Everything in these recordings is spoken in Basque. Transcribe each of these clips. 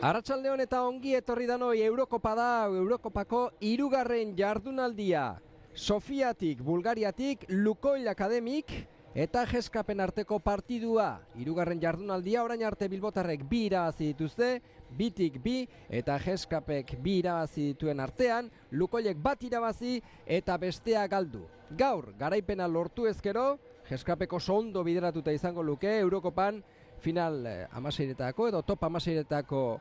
Arratsaldeon eta ongi etorri danoi Eurokopa da, Eurokopako 3. jardunaldia. Sofiatik, Bulgariatik, Lukoil Akademik eta Jeskapen arteko partidua. 3. jardunaldia orain arte bilbotarrek 2 irabazi dituzte, 2tik 2 eta Jeskapek 2 irabazi dituen artean, Lukoilek 1 irabazi eta bestea galdu. Gaur, garaipena lortu ezkero, Jeskapeko oso ondo bideratuta izango luke Eurokopan final 16etako edo top 16etako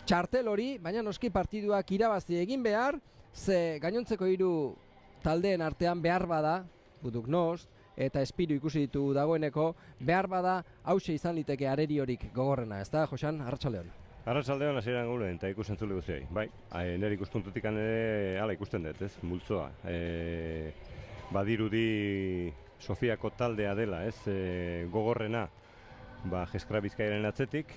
txartel hori, baina noski partiduak irabazi egin behar, ze gainontzeko 3 taldeen artean behar bada, Buduknost eta Espiru ikusi ditu dagoeneko, behar bada hause izan liteke areriorik gogorrena, ez da, Josan, arratsaldeon. Arratsaldeon hasieran gulen eta ikusentzule guztioi. Bai, nire ikuspuntutik ere hala ikusten dut, ez, multzoa. Badirudi Sofiako taldea dela, ez, gogorrena, Jeskara Bizkaiaren atzetik,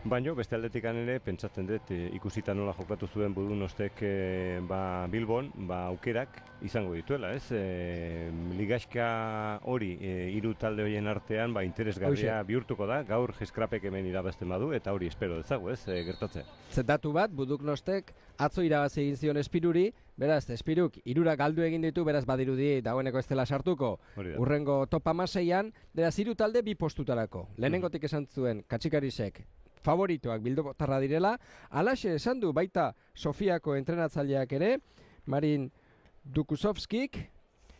baina beste aldetik ere pentsatzen dut ikusita nola jokatu zuen Budunostek Bilbon aukerak izango dituela, ez? Ligaxka hori 3 talde horien artean interesgarria bihurtuko da, gaur Jeskrapek hemen irabazten badu eta hori espero dezago, ez, gertatzen. Zetatu bat, Buduknostek atzo irabazi egin zion Espiruri, beraz, Espiruk 3 galdu egin ditu, beraz badirudi dagoeneko ez dela sartuko. Urrengo top 16an, beraz 3 talde 2 postutarako. Lehenengotik esan zuen Katxikarisek favoritoak bilbotarra direla, alaxe esan du baita Sofiako entrenatzaileak ere, Marin Dukusovskik,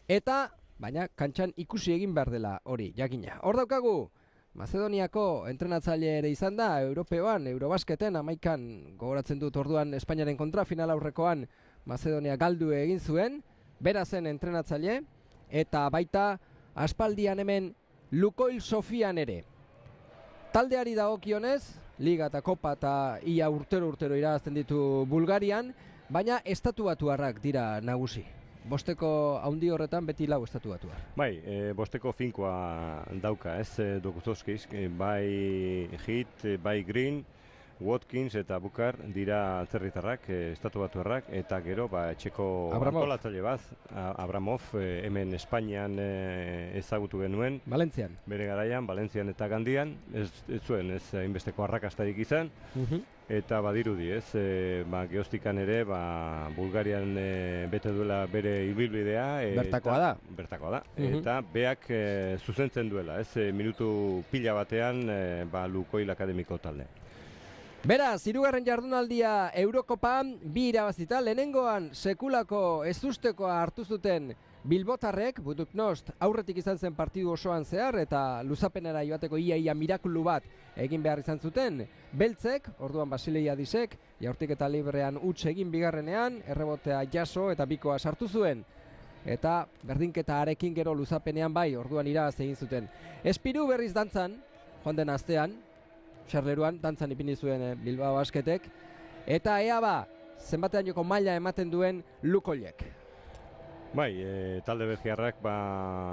eta baina kantxan ikusi egin behar dela hori, jakina. Hor daukagu, Mazedoniako entrenatzaile ere izan da, Europeoan, Eurobasketen, 11an gogoratzen dut orduan Espainiaren kontra, final aurrekoan Mazedonia galdu egin zuen, bera zen entrenatzaile, eta baita aspaldian hemen Lukoil Sofian ere. Taldeari dagokionez, Liga eta Kopa eta ia urtero irabazten ditu Bulgarian, baina estatuatuarrak dira nagusi. Bosteko haundi horretan beti lau estatuatuar. Bai, bosteko finkoa dauka, ez, Dokuzovskis, bai Hit, bai Green, Watkins eta Bukar dira atzerritarrak, estatuatuarrak, eta gero etxeko antolatzaile bat, Abramov, hemen Espainian ezagutu genuen. Valentzian. Bere garaian, Valentzian eta Gandian, ez zuen, ez hainbesteko arrakastarik izan, eta badirudi, ez, geostikan ere, Bulgarian bete duela bere ibilbidea. Bertakoa da. Bertakoa da, eta beak zuzentzen duela, ez, minutu pila batean Lukoil Akademiko talde. Beraz, 3. jardunaldia Eurokopan 2 irabazita, lehenengoan sekulako ezustekoa hartu zuten bilbotarrek, Buduknost aurretik izan zen partidu osoan zehar eta luzapenera joateko ia mirakulu bat egin behar izan zuten. Beltzek, orduan Basileiadisek, jaurtik eta librean huts egin bigarrenean, errebotea jaso eta bikoa sartu zuen. Eta berdinketa arekin gero luzapenean orduan irabaz egin zuten. Espiru berriz dantzan, joan den astean, Xarleruan, dantzan ipini zuen Bilbao Basketek, eta ea zenbatean joko maila ematen duen Lukoilek. Bai, talde belgiarrak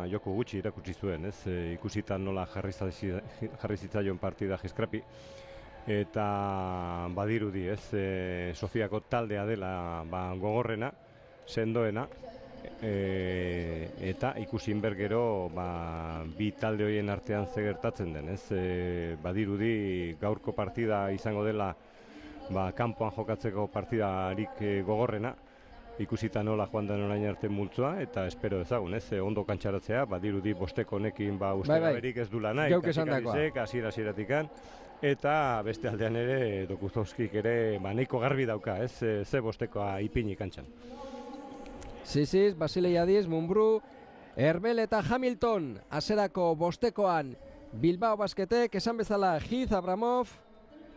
joko gutxi irakutsi zuen, ez, ikusitan nola jarri zitzaion partida Jeskrapi, eta badirudi, ez, Sofiako taldea dela gogorrena, sendoena, eta ikusin bergero 2 talde horien artean ze gertatzen den, ez, badirudi gaurko partida izango dela kanpoan jokatzeko partidarik gogorrena, ikusita nola joan den orain arte multzoa, eta espero ezagun, ez, ondo kantxaratzea, badirudi bosteko honekin ustegaberik ez dula nahi, Katxikarisek, hasiera-hasieratik, eta beste aldean ere Dokuzovskik ere nahiko garbi dauka, ez, ze bostekoa ipini kantxan. Ziziz, Basileiadis, Munbru, Herbel eta Hamilton, hasierako bostekoan Bilbao Basketek, esan bezala Heath, Abramov,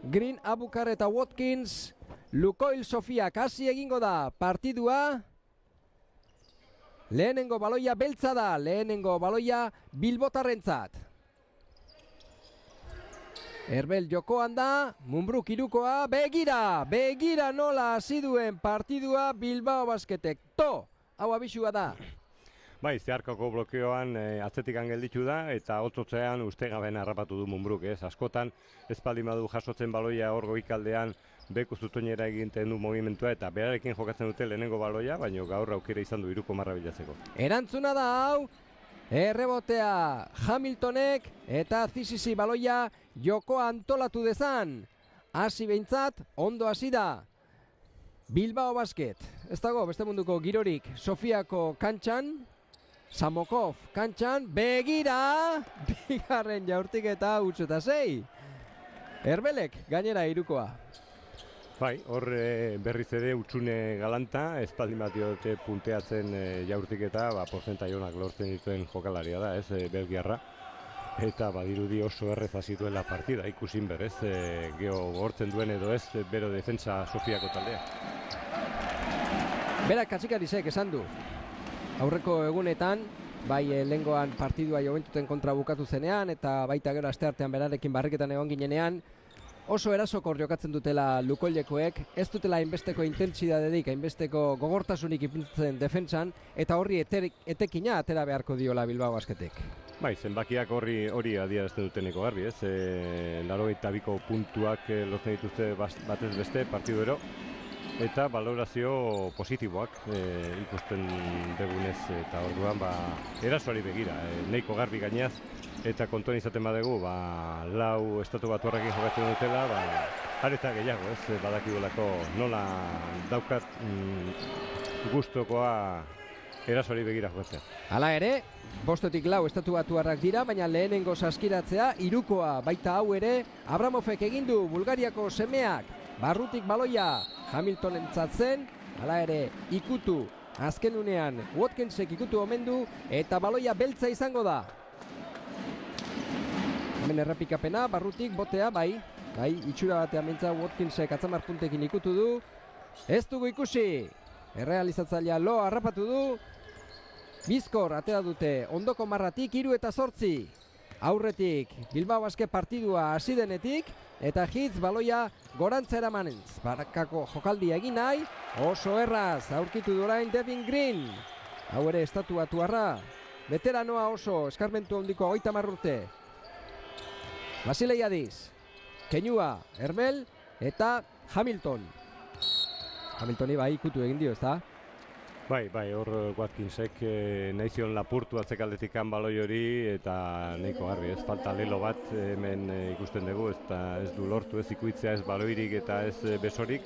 Green, Abukar eta Watkins, Lukoil Sofiak hasi egingo da partidua. Lehenengo baloia beltza da, lehenengo baloia bilbotarrentzat. Herbel jokoan da, Munbru kirukoa, begira nola hasi duen partidua Bilbao Basketek. Hau abisua da. Bai, zeharkako blokeoan atzetik gelditu da, eta otzotzean ustegaben harrapatu du Munbruk, ez? Askotan, ez baldin badu jasotzen baloia hor goikaldean, beko zutoinera egiten du movimentua, eta berarekin jokatzen dute lehenengo baloia, baina gaur aukera izan du 3 marra bilatzeko. Erantzuna da hau, errebotea Hamiltonek, eta Zizizi baloia joko antolatu dezan. hasi behintzat, ondo hasi da. Bilbao Basket, ez dago beste munduko girorik, Sofiako kantxan, Samokov kantxan, begira, bigarren jaurtiketa 8-6. Erbelek gainera irukoa. Bai, hor berriz ere utxune galanta, espaldin bat diote punteatzen jaurtiketa, porzentai honak lortzen dituen jokalaria da, ez, belgiarra. Eta badirudi oso errez hasituela partida, ikusin berez, geho gortzen duen edo ez, bero defentsa Sofiako taldea. Berak Katzikarisek esan du, aurreko egunetan, bai lehengoan partidua Joventuten kontra bukatu zenean, eta baita gero asteartean berarekin barriketan egon ginenean, oso erasokor jokatzen dutela Lukoilekoek, ez dutela hainbesteko intentsidaderik, hainbesteko gogortasunik ipintzen defentsan, eta horri etekina atera beharko diola Bilbao Basketek. Bai, zenbakiak hori adierazten duteneko garbi, ez? 82ko puntuak lortzen dituzte batez beste partiduero, eta valorazio positiboak ikusten dugunez, eta orduan erasoari begira, nahiko garbi gainaz, eta kontuan izaten badegu, lau estatu batuarrekin jokatzen dutela, areta gehiago, ez? Badakigulako nola daukat gustokoa erasoari begira jokatzea. Hala ere, 5-tik 4 estatu batuarrak dira, baina lehenengo saskiratzea hirukoa, baita hau ere Abramovek egin du Bulgariako semeak, barrutik baloia Hamiltonentzat zen, hala ere ikutu azken unean Watkinsek ikutu omen du eta baloia beltza izango da. Hemen errepikapena, barrutik botea, bai, itxura batean bintza Watkinsek atzamar puntekin ikutu du, ez dugu ikusi, errealizatzailea lo harrapatu du. Bizkor atera dute ondoko marratik 3 eta 8. Aurretik Bilbao Basket partidua hasi denetik eta Hitz baloia gorantza eramanez. Barakako jokaldia egin nahi, oso erraz aurkitu du orain Devin Green. Hau ere estatu batuarra, veteranoa oso, eskarmentu handiko 30 urte. Basileiadiz, Keinua, Herbel eta Hamilton. Hamiltoni bai ikutu egin dio, ezta? Bai, hor Watkinsek nahi zion lapurtu atzekaldetik baloi hori eta nahiko garbi, ez falta lelo bat hemen ikusten dugu, ez du lortu, ez ikuitzea, ez baloirik eta ez besorik,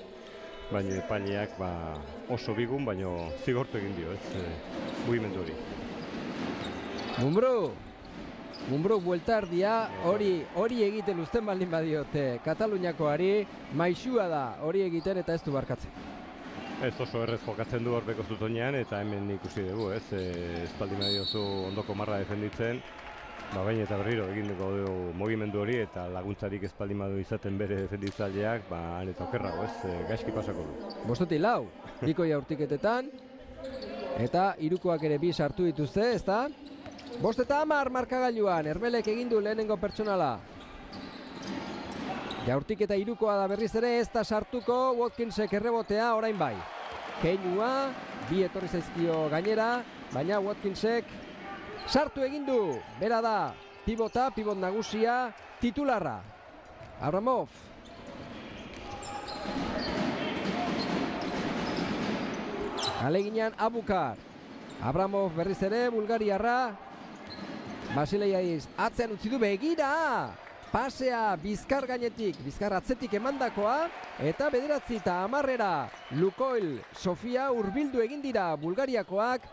baina epaileak oso bigun, baina zigortu egin dio, ez mugimendu hori. Mumbrú bueltardia, hori egiten uzten baldin badiote Kataluniakoari, maixua da hori egiten eta ez du barkatzen. Ez oso errez jokatzen du horbeko zutonean eta hemen ikusi dugu, ez? Espaldi mediozu ondoko marra defenditzen, baina eta berriro egin dugu mugimendu hori eta laguntzarik espaldi madu izaten bere defenditzaileak, han eta okerrago, ez? Gaizki pasako du. 5-4, biko jaurtiketetan, eta hirukoak ere 2 sartu dituzte, ezta? 5-10 markagailuan, Herbelek egin du lehenengo pertsonala. Jaurtiketa hirukoa da berriz ere, ez da sartuko, Watkinsek errebotea orain bai. Keinua, 2 etorri zaizkio gainera, baina Watkinsek sartu egin du. Bera da, pibot nagusia, titularra. Abramov. Aleginean Abukar. Abramov berriz ere, Bulgariarra. Basileiaiz atzean utzi du, begira! Pasea Bizkar gainetik, Bizkar atzetik emandakoa, eta 9 eta 10 Lukoil Sofia hurbildu egin dira Bulgariakoak.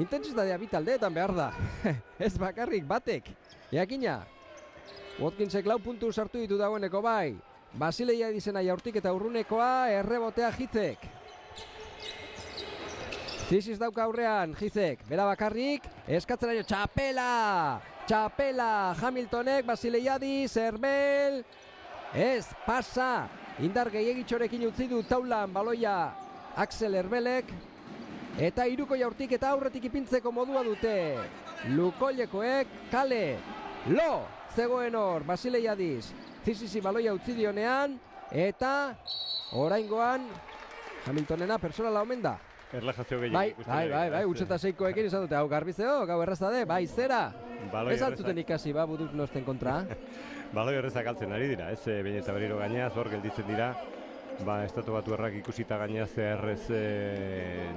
Intentsitatea bi taldeetan behar da, ez bakarrik batek, jakina. Watkinsek 4 puntu sartu ditu dagoeneko bai, Basileiaizena jaurtik eta urrunekoa, errebotea Hitzek. Ziziz dauka aurrean, Hitzek, bera bakarrik, eskatzeraino txapela, Hamiltonek, Basileiadiz, Herbel, ez, pasa, indar gehiagitxorekin utzi du taulan baloia Axel Herbelek, eta hiruko jaurtik eta aurretik ipintzeko modua dute, Lukoilekoek, kale, lo, zegoen hor, Basileiadiz, Zizizi baloia utzi dionean, eta oraingoan, Hamiltonena personala omen da. Erlajazio gehiago ikusten. Bai, 8-6koekin izan dute, hau garbizeo, gau errazade, bai, zera. Ez altzuten ikasi, buduz nosten kontra. Baloi errezak altzen ari dira, ez, baina eta berriro gainaz, hor gelditzen dira, estatu batuarrak ikusita gainaz errez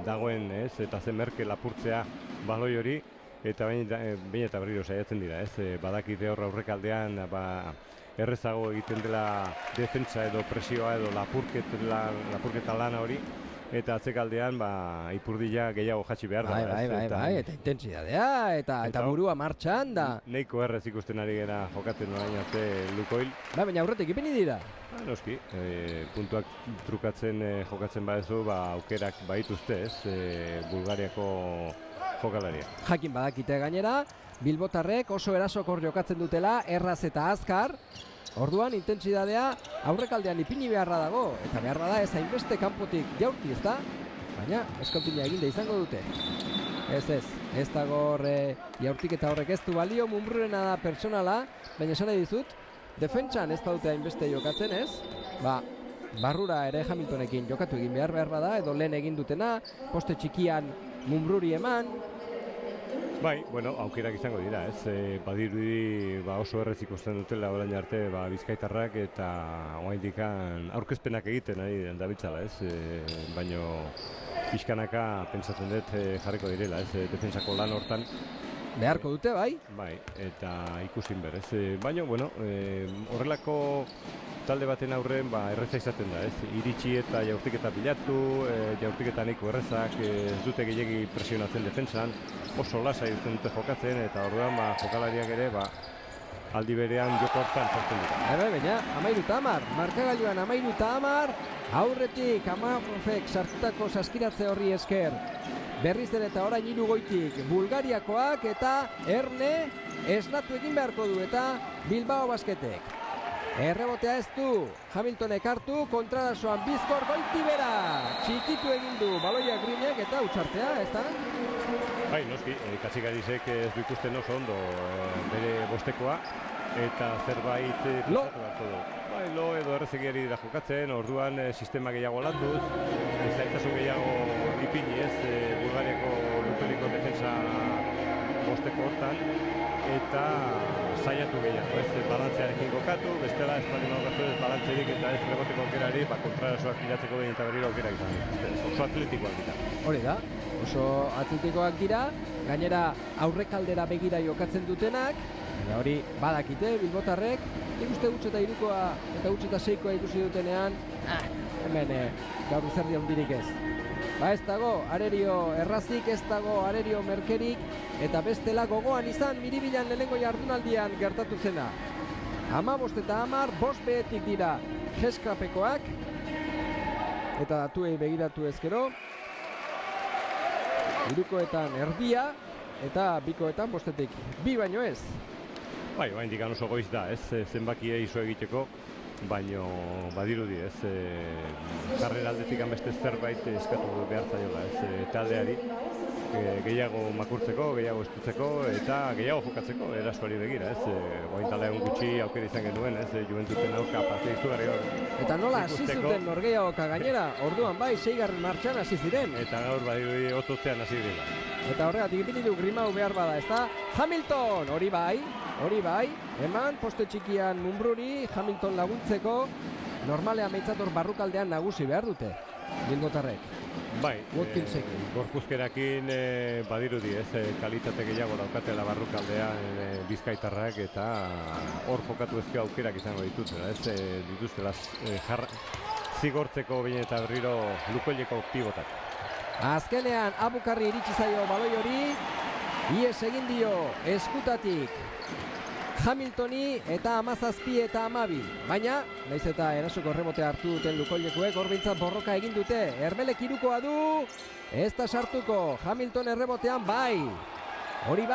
dagoen, ez, eta zen merke lapurtzea baloi hori, eta baina eta berriro saiatzen dira, ez, badakite hor aurrekaldean, errezago egiten dela defentsa edo presioa edo lapurketa lana hori, eta atzekaldean Ipurdia gehiago jatsi behar da. Bai, eta intensidadea, eta burua martxan da. Neiko errez ikusten ari gera jokatzen orain arte Lukoil. Baina aurretik ipini dira. Noski, puntuak trukatzen jokatzen badezu, aukerak baituzte, Bulgariako jokalaria. Jakin badakite gainera, bilbotarrek oso erasokor jokatzen dutela, erraz eta azkar. Orduan, intentsidadea aurrekaldean ipini beharra dago, eta beharra da ez hainbeste kanpotik jaurti, ezta? Baina, eskontina eginda izango dute. Ez dago horre jaurtik eta horrek ez du balio, Mumbrurena da pertsonala, baina esan nahi dizut, defentsan ez badute hainbeste jokatzen, ez? Barrura ere Hamiltonekin jokatu egin behar da, edo lehen egin dutena, poste txikian Mumbruri eman. Bai, aukerak izango dira, ez? Badirudi oso errez ikusten dutela orain arte bizkaitarrak eta oraindikan aurkezpenak egiten ari dabiltzala, ez? Baino pixkanaka pentsatzen dut jarriko direla, ez? Defensako lan hortan beharko dute, bai? Bai, eta ikusin ber, ez? Baina, horrelako talde baten aurren erreza izaten da, ez? Iritsi eta jaurtiketa bilatu, jaurtiketa nahiko errezak, ez dute gehiegi presionatzen defentsan, oso lasai dute jokatzen, eta orduan jokalariak ere aldi berean joko hortan sartzen dira. Baina, 13-10, markagailuan 13-10, aurretik Amarofek sartutako saskiratze horri esker. Berriz ere eta orain 3 goitik Bulgariakoak eta Erne esnatu egin beharko du eta Bilbao Basketek. Errebotea ez du, Hamiltonek hartu, kontrarasoan Bizkor goiti bera. Txikitu egin du baloia Grinek eta utzartea, ez da? Bai, noski, Katsikarisek ez du ikusten oso ondo bere bostekoa, eta zerbait pentsatu beharko du. Bai, lo edo errezegiari dira jokatzen, orduan sistema gehiago landuz, zaitasun gehiago ipini ez, Bulgariako Lupeliko defensa bosteko hortan, eta saiatu gehiago, ez, balantzearekin kokatu, bestela ez bali maugatu ez balantzerik eta ez reboteko aukerari, kontrarasoak pilatzeko behin eta berriro aukera izan. Oso atletikoak dira. Hori da, oso atletikoak dira, gainera aurrekaldera begira jokatzen dutenak, eta hori badakite bilbotarrek, nik uste utxe eta 3koa eta utxe eta 6koa ikusi dutenean, hemen gaur zerdi handirik ez. Ez dago arerio errazik, ez dago arerio merkerik, eta bestela gogoan izan Miribilan lehenengo jardunaldian gertatu zena. 15 eta 10, 5 behetik dira Geskrapekoak, eta datuei begiratu ezkero. 3koetan erdia, eta 2koetan 5etik 2 baino ez. Bai, oraindik oso goiz da, ez, zenbakiei iso egiteko, baino badirudi, ez, jarrera aldetik beste zerbait eskatu behar zaiola, ez, taldeari gehiago makurtzeko, gehiago estutzeko eta gehiago jokatzeko erasuari begira, ez, orain taldean gutxi aukera izan genuen, ez, Juventuten aurka parte izugarri hor. Eta nola hasi zuten norgehiagoka gainera, orduan bai, 6. martxan hasi ziren. Eta gaur badirudi ototzean hasi dira. Eta horregatik ipini du Grimau behar bada, ez da? Hamilton, hori bai, eman poste txikian Mumbruri, Hamilton laguntzeko, normalean beintzator barrukaldean nagusi behar dute, bilbotarrek. Bai, gorpuzkerakin badirudi, ez, kalitate gehiago daukatela barrukaldean bizkaitarrak eta hor jokatu ezke aukerak izango dituzela, ez, dituzela zigortzeko behin eta berriro Lukoileko pivotak. Azkenean Abukarri iritsi zaio baloi hori, ies egin dio eskutatik Hamiltoni eta 17 eta 12. Baina, naiz eta erasoko errebotea hartu duten Lukoilekuek, hor behintzat borroka egin dute. Ermelek 3koa du, ez da sartuko. Hamilton errebotean bai. Hori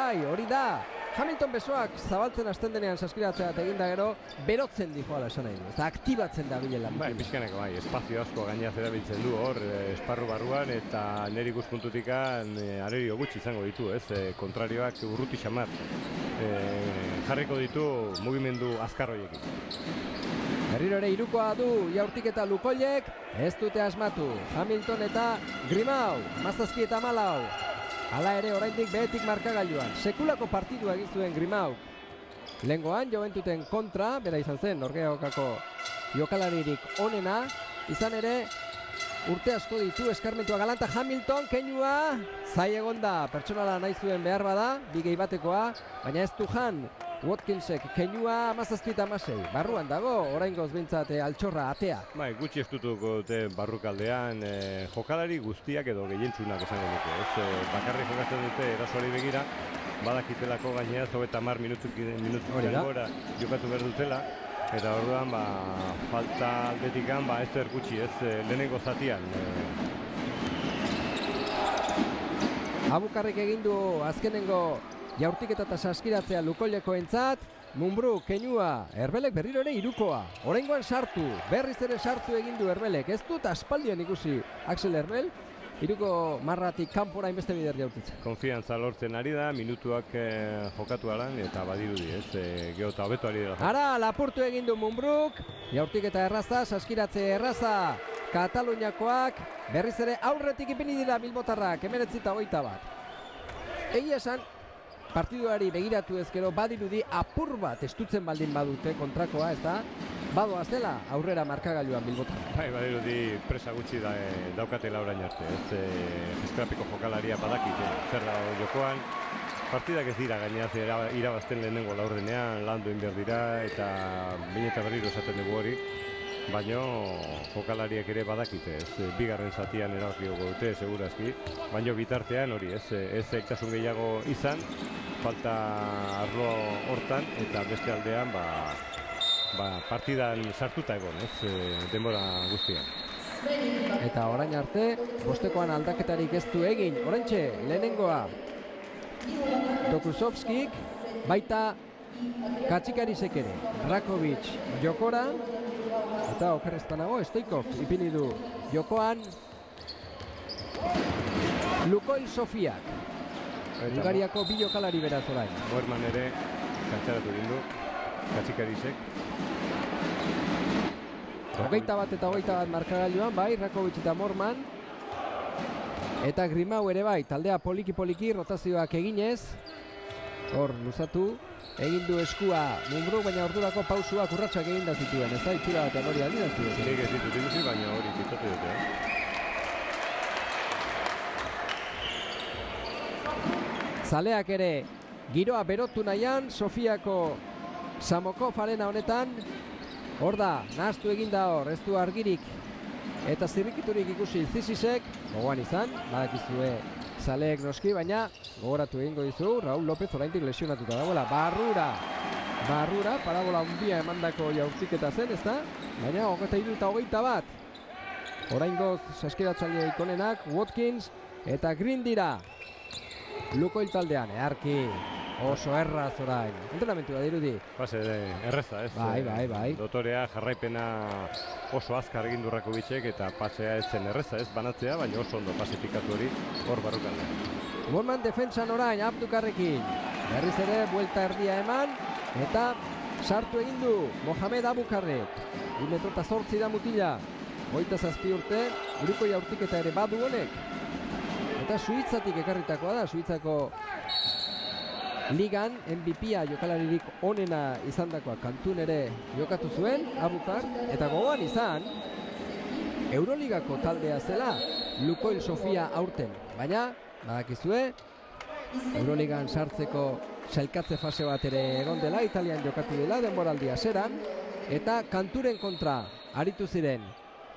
da. Hamilton besoak zabaltzen hasten denean saskiratzea eta eginda gero, berotzen dihoala esan nahi du. Eta aktibatzen da bilela. Bai, pixkaneko bai, espazio asko gainera zerabiltzen du hor, esparru barruan, eta nire ikuspuntutikan arerio gutxi izango ditu, ez, kontrarioak urruti xamar. Jarriko ditu mugimendu azkar horiekin. Berriro ere 3koa du jaurtik eta Lukoilek, ez dute asmatu. Hamilton eta Grimau, 17 eta 14. Hala ere oraindik behetik markagailuan. Sekulako partidua egin zuen Grimau. Lehengoan Juventuten kontra, bera izan zen norgehiagokako jokalaririk onena, izan ere urte asko ditu eskarmentua galanta Hamilton, keinua, zai egonda, pertsonala nahi zuen behar bada, 2 gehi batekoa, baina ez du jan, Watkinsek keinua 17-16. Barruan dago, oraingoz behintzat altxorra atea. Bai, gutxi estutuko dute barrukaldean, jokalari guztiak edo gehientsunak esango nuke. Ez bakarrik jokatzen dute erasoari begira, badakitelako gainera 30 minututik gora jokatu behar dutela. Eta orduan, falta aldetikan, ez gutxi, ez lehenengo zatian. Abukarrik egin du azkenengo jaurtiketa eta saskiratzea Lukoilekoentzat. Mumbruk, keinua, Herbelek berriro ere hirukoa. Oraingoan sartu, berriz ere sartu egin du Herbelek. Ez dut aspaldian ikusi Axel Herbel. Hiruko marratik kanpora inbeste bider jaurtitzen. Konfiantza lortzen ari da, minutuak jokatu alan eta badirudi, ez, geota hobeto ari dela. Ara, lapurtu egin du Mumbruk, jaurtiketa erraza, saskiratze erraza, Kataluniakoak, berriz ere aurretik ipini dira bilbotarrak, 19-21. Egia esan, partiduari begiratu ezkero badirudi apur bat estutzen baldin badute kontrakoa, ez da? Badoaz dela aurrera markagailuan bilbotarrak. Bai, badirudi presa gutxi daukatela orain arte, ez eskrapiko jokalaria badakit, zer da jokoan. Partidak ez dira gainera irabazten lehenengo laurdenean, landu behar dira eta behin eta berriro esaten dugu hori. Baina jokalariak ere badakite, ez bigarren zatian erabakiko dute, segurazki. Baina bitartean hori, ez ektasun gehiago izan, falta arlo hortan eta beste aldean partidan sartuta egon, denbora guztian. Eta orain arte, bostekoan aldaketarik ez du egin, oraintxe lehenengoa Dokusovskik, baita Katsikarisek ere, Rakovic jokora, eta okerreztanago Stoikov ipini du jokoan Lukoil Sofiak, Bulgariako bi jokalari beraz orain. Moerman ere kantxaratu egin du, Katsikarisek. 21 eta 21 markagailuan, bai, Rakovic eta Moerman. Eta Grimau ere bai, taldea poliki-poliki rotazioak eginez. Hor, luzatu, egin du eskua Mumbruk, baina ordurako pausuak urratsak egin da zituen. Ez da, itxura batean hori aldin zituen. Nik ez ditut ikusi, baina hori pitatu dute. Zaleak ere, giroa berotu nahian, Sofiako Samokov arena honetan. Hor da, nahaztu egin da hor, ez du argirik eta zirrikiturik ikusi Zizisek, gogoan izan, badakizue zaleek noski, baina gogoratu egingo dizu, Raúl López oraindik lesionatuta dagoela, barrura, parabola handia emandako jaurtiketa zen, ez da? Baina 23 eta 21. Oraingoz saskiratzaile ikonenak, Watkins eta Green dira. Lukoil taldean, eharki. Oso erraz orain. Entrenamentu da dirudi. Pase erreza, ez? Bai. Dotorea jarraipena oso azkar egin du Rakovicek eta pasea ez zen erreza, ez banatzea, baina oso ondo pase pikatu hori hor barrukaldean. Moerman defentsan orain, Abdukarrekin. Berriz ere, buelta erdia eman eta sartu egin du Mohamed Abukarrek. 1,8 da mutila. 27 urte, Hiruko jaurtiketa ere badu honek. Eta Suitzatik ekarritakoa da, Suitzako Ligan MVP-a jokalaririk onena izandakoa Kantun ere jokatu zuen, Abukar, eta gogoan izan Euroligako taldea zela Lukoil Sofia aurten, baina badakizue Euroligan sartzeko sailkatze fase bat ere egon dela, Italian jokatu dela denboraldia zeran, eta Kanturen kontra aritu ziren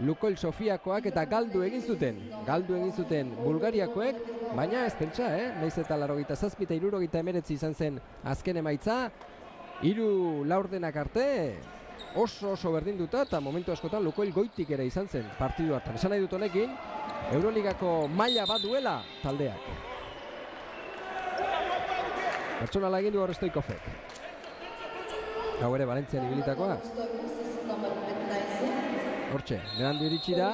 Lukoil Sofiakoak eta galdu egin zuten Bulgariakoek, baina ez pentsa, nahiz eta 87 eta 79 izan zen azken emaitza, 3 laurdenak arte oso berdinduta eta momentu askotan Lukoil goitik ere izan zen partidu hartan. Esan nahi dut honekin, Euroligako maila bat duela taldeak. Pertsonala egin du hor Stoikovek. Hau ere Valentzian ibilitakoa. Hortxe, berandu iritsi da,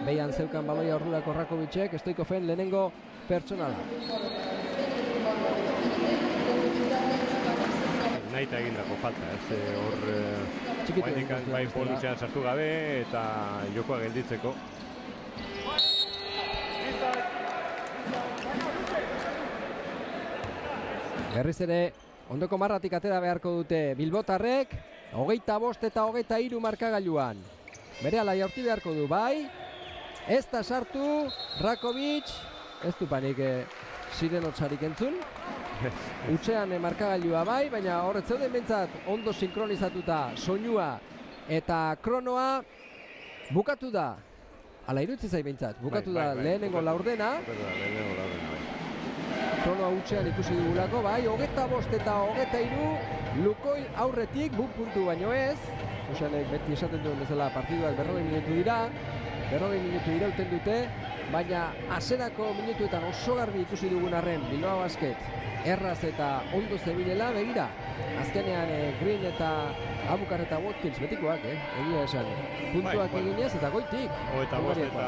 behian zeukan baloia ordurako Rakovicek, Stoikoven lehenengo pertsonala. Nahita egindako falta, ez hor bai bonusean sartu gabe eta jokoa gelditzeko. Berriz ere, ondoko marratik atera beharko dute Bilbotarrek, 25 eta 23 markagailuan. Berehala jaurti beharko du, bai, ez da sartu, Rakovic, ez du panik Sirenotsarik entzun, Utxean markagailua bai, baina horret zeuden bentsat ondo sinkronizatuta soinua eta kronoa bukatu da. Ala irutzi zai bentsat, bukatu da lehenengo laurdena. Kronoa utxean ikusi dugulako, bai, 25 eta 23 Lukoil aurretik, puntu baino ez. Usanek beti esaten duen bezala partiduak 40 minutu dira. 40 minutu irauten dute, baina hasierako minutuetan oso garbi ikusi dugun arren Bilbao Basket erraz eta ondo zebilela begira. Azkenean Green eta Abukar eta Watkins betikoak, egia esan. Puntuak eginez eta goitik. 25 eta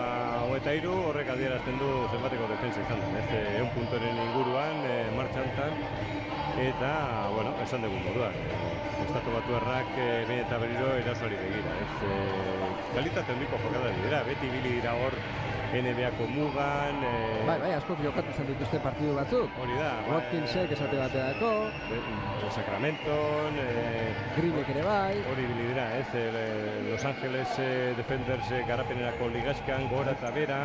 23 horrek adierazten du zenbateko defensa izan da. 100 puntoren inguruan, martxantan. Eta, bueno, esan dugun moduan. Estatu Batuarrak behin eta berriro erasoari begira. Kalitate handiko jokalari dira, beti ibili dira hor NBA-ko mugan. Bai, askok jokatu zen dituzte partidu batzuk. Hori da. Watkinsek esate baterako. Sacramenton. Greenek ere bai. Hori ibili dira, Los Angeles Defenders garapenerako ligaskan gora eta bera.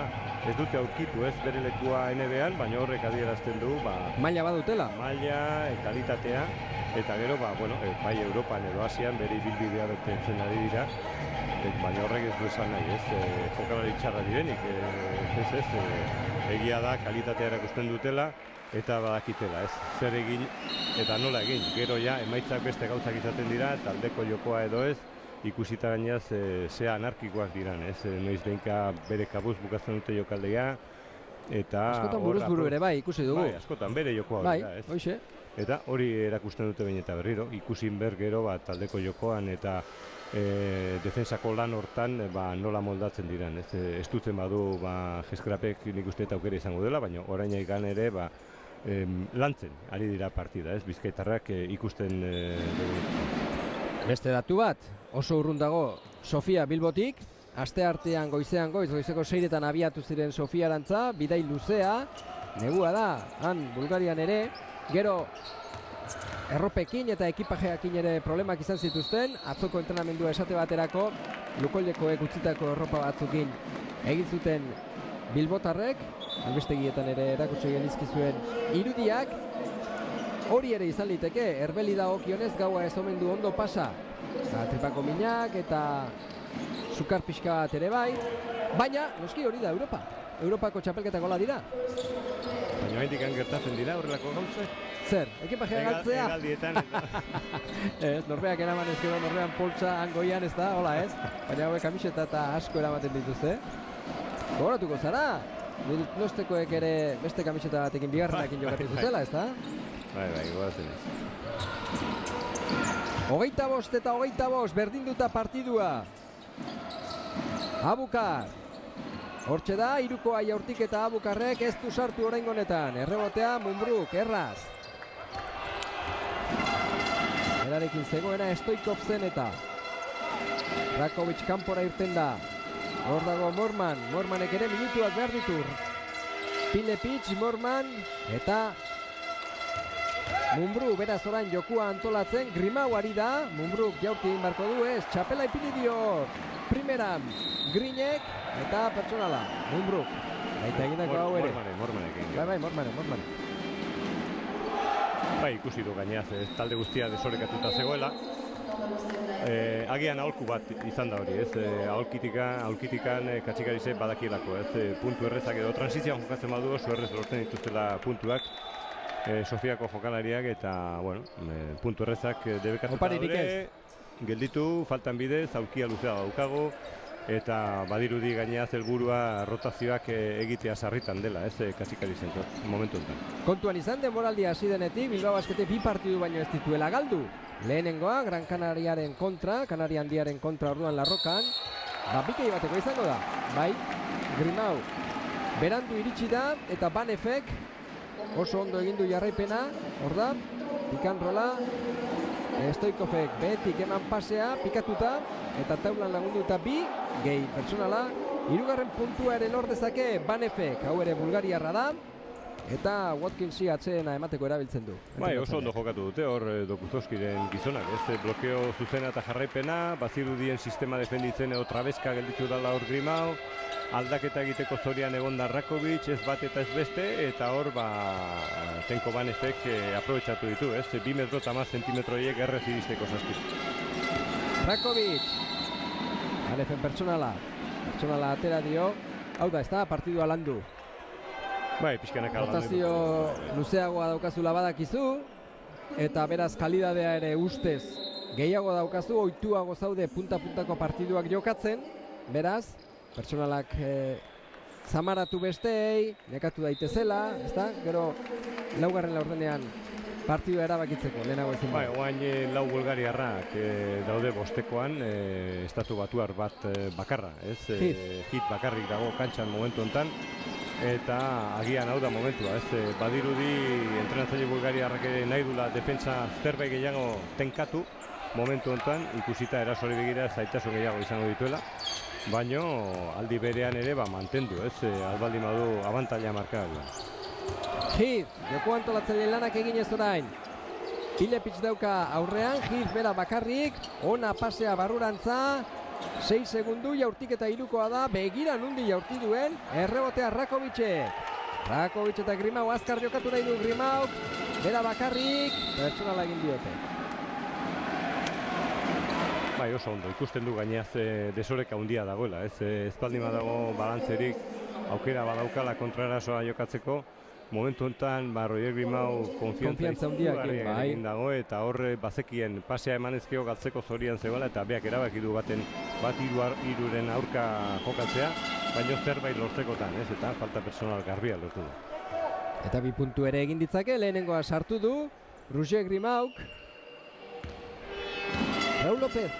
Ez dute aurkitu bere lekua NBA-an, baina horrek adierazten du. Maila badutela. Maila, kalitatea. Eta gero, bai Europan edo Asian bere ibilbidea betetzen ari dira. Baina horrek ez du esan nahi, jokalari txarra direnik. Egia da, kalitatea erakusten dutela eta badakitela, zer egin eta nola egin. Gero ja, emaitzak beste gauzak izaten dira, taldeko jokoa edo ez, ikusita gainaz zea anarkikoak diran, noiz behinka bere kabuz bukatzen dute jokaldea. Askotan buruz buru ere bai, ikusi dugu. Bai, askotan bere jokoa bai, hoxe. Eta hori erakusten dute behin eta berriro, ikusin ber gero taldeko jokoan eta defensako lan hortan nola moldatzen diran. Ez dutzen badu Jeskrapek nik uste eta aukera izango dela, baina orain egan ere lantzen ari dira partida, Bizkaitarrak ikusten dugu. Beste datu bat, oso urrun dago Sofia Bilbotik, aste artean goizeko 6etan abiatu ziren Sofia arantza, bidai luzea, negua da, han Bulgarian ere, gero erropekin eta ekipajeakin ere problemak izan zituzten, atzoko entrenamendua esate baterako, Lukoilekoek utzitako erropa batzukin egin zuten Bilbotarrek, albistegietan ere erakutsi genizkizuen irudiak, hori ere izan liteke, erbeli dagokionez gaua ez omen du ondo pasa, tripako minak eta sukar pixka bat ere bai, baina noski hori da Europako txapelketak gola dira. Baina haindik gertatzen dira horrelako gauzak? Zer, ekipajea galtzea? Egaldietan. Ez, norbeak eraman ezkero norbean poltsa angoian ez da, hola ez? Baina hauek kamiseta eta asko eramaten dituzte. Gogoratuko zara? Nostekoek ere beste kamiseta batekin bigarrenakin jokatu zutela, ez da? Bai, gogoratzen ez. 25 eta 25, berdinduta partidua. Abukar. Hortxe da, irukoa jaurtik eta Abukarrek ez du sartu oraingo honetan. Errebotea Mumbruk, erraz. Erarekin zegoena Stoikov zen eta Rakovic kanpora irten da. Hor dago Mormanek ere minutuak behar ditu. Pilepic, Morman eta Mumbru beraz orain jokua antolatzen, Grimau ari da, Mumbruk jaurti egin barko du ez, txapela ipini dio primeran Greenek eta pertsonala, Mumbruk. Baita egindako hau ere. Mormanek. Bai, ikusi du gainaz, talde guztia desorekatuta zegoela. Agian aholku bat izan da hori, aholkitikan katxikarizek badakielako, puntu errezak edo transizioan jokatzen badu oso errez lortzen dituztela puntuak. Sofiako jokalariak eta, puntu errezak debekatuta daude, gelditu, faltan bidez, aurkia luzea daukago, eta badirudi gaineaz helburua rotazioak egitea sarritan dela, katxikari zentu, momentu enten. Kontuan izan denboraldia hasi denetik, Bilbao Basketek 2 partidu baino ez dituela galdu. Lehenengoa, Gran Canariaren kontra, Kanaria Handiaren kontra orduan Larrokan, bikei bateko izango da, bai, Grimau berandu iritsi da, eta Banefek oso ondo egindu jarraipena, hor da, pikanrola, Stoikovek behetik eman pasea, pikatuta, eta taulan lagunduta 2, gehi pertsonala, 3. puntua ere lor dezake Banefek, hau ere bulgariarra da, eta Watkinsi atzeena emateko erabiltzen du. Bai, oso ondo jokatu dute, hor Dokuzovskiren gizonak, blokeo zuzena eta jarraipena, bazirudien sistema defenditzen edo trabeska gelditu dala hor Grimau, aldaketa egiteko zorian egon da Rakovic, ez bat eta ez beste, eta hor, Tenko Banezek aprobetxatu ditu, ez? 2 metro eta 10 zentimetroiek errez iristeko saskit. Rakovic, Banezen pertsonala atera dio, hau da, ez da, partidua landu. Bai, pixkanak landu. Rotazio luzeagoa daukazula badakizu, eta beraz kalidadea ere ustez gehiago daukazu, ohituago zaude punta-puntako partiduak jokatzen, beraz, pertsonalak zamaratu besteei, nekatu daitezela, ezta? Gero, laugarren laurdenean partidua erabakitzeko, lehenago ezin. Bai, oain lau bulgariarrak daude bostekoan, estatu batuar bat bakarra, ez? Hit bakarrik dago kantxan momentu honetan, eta agian hau da momentua, ez? Badirudi entrenatzaile bulgariarrak ere nahi dula defentsa zerbait gehiago tenkatu, momentu honetan, ikusita erasori begira zaitasun gehiago izango dituela, baino aldi berean ere mantendu, ez? Albaldi madu abantaila markagarria. Heath, joko antolatzaile lanak egin ez orain. Pilepic dauka aurrean, Heath bera bakarrik, ona pasea barrurantza, 6 segundu jaurtiketa irukoa da, begira nundi jaurti duen, errebotea Rakovicek. Rakovic eta Grimau azkar jokatu nahi du Grimau, bera bakarrik, pertsonala egin diote. Bai, oso ondo, ikusten du gaineaz desoreka handia dagoela, ez? Espaldima dago balantzerik, aukera badaukala kontrarasoa jokatzeko, momentu honetan, Roger Grimau konfiantza egin dago, eta hor bazekien pasea emanezkeo galtzeko zorian zegoela, eta beak erabaki du bat iruren aurka jokatzea, baina zerbait lortzekotan, ez? Eta falta personal garbia lortu du. Eta 2 puntu ere egin ditzake, lehenengoa sartu du, Roger Grimauk. Raul López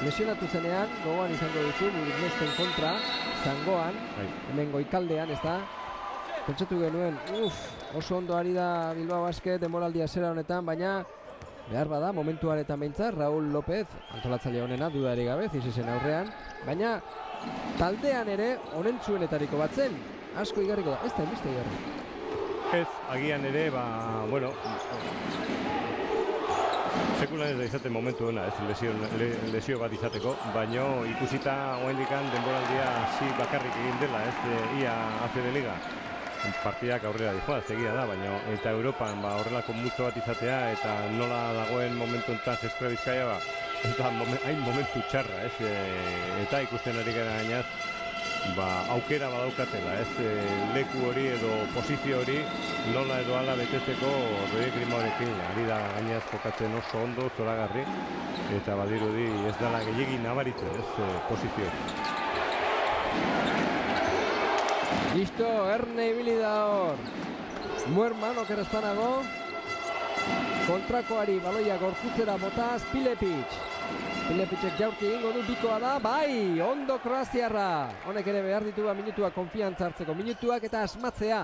lesionatu zenean, gogoan izango duzu, Nesten kontra, zangoan, hemen goikaldean, ez da? Pentsatu genuen, oso ondo ari da Bilbao Basket denboraldia zera honetan, baina behar bada, momentuan eta behintzat, Raul López, antolatzaile honena, dudarik gabe, Zizisen aurrean, baina taldean ere, honentzuenetariko bat zen, asko igarriko da, ez da, emiste igarri. Ez, agian ere, bueno, sekulan ez da izaten momentu dena, ez lesio bat izateko, baina ikusita oaindikan denboraldia hasi bakarrik egin dela, ez ia ACB Liga. Partidak aurrera dijoaz, egia da, baina eta Europan horrelako multzo bat izatea eta nola dagoen momentu enten Zeskura Bizkaia, eta hain momentu txarra, ez? Eta ikusten ari gara gainaz, aukera badaukatela, ez? Leku hori edo posizio hori nola edo ala betetzeko Roger Grimaurekin ari da gainaz jokatzen oso ondo, zoragarri, eta badirudi ez dela gehiagin nabaritzen, ez? Posizio. Listo, Erne ibili da hor. Muerman okerrezpanago. Kontrakoari baloia gorkutzera botaz Pilepic. Pilepicek jaurti egingo du, bikoa da, bai, ondo kroaziarra. Honek ere behar ditu minutuak konfiantza hartzeko, minutuak eta asmatzea.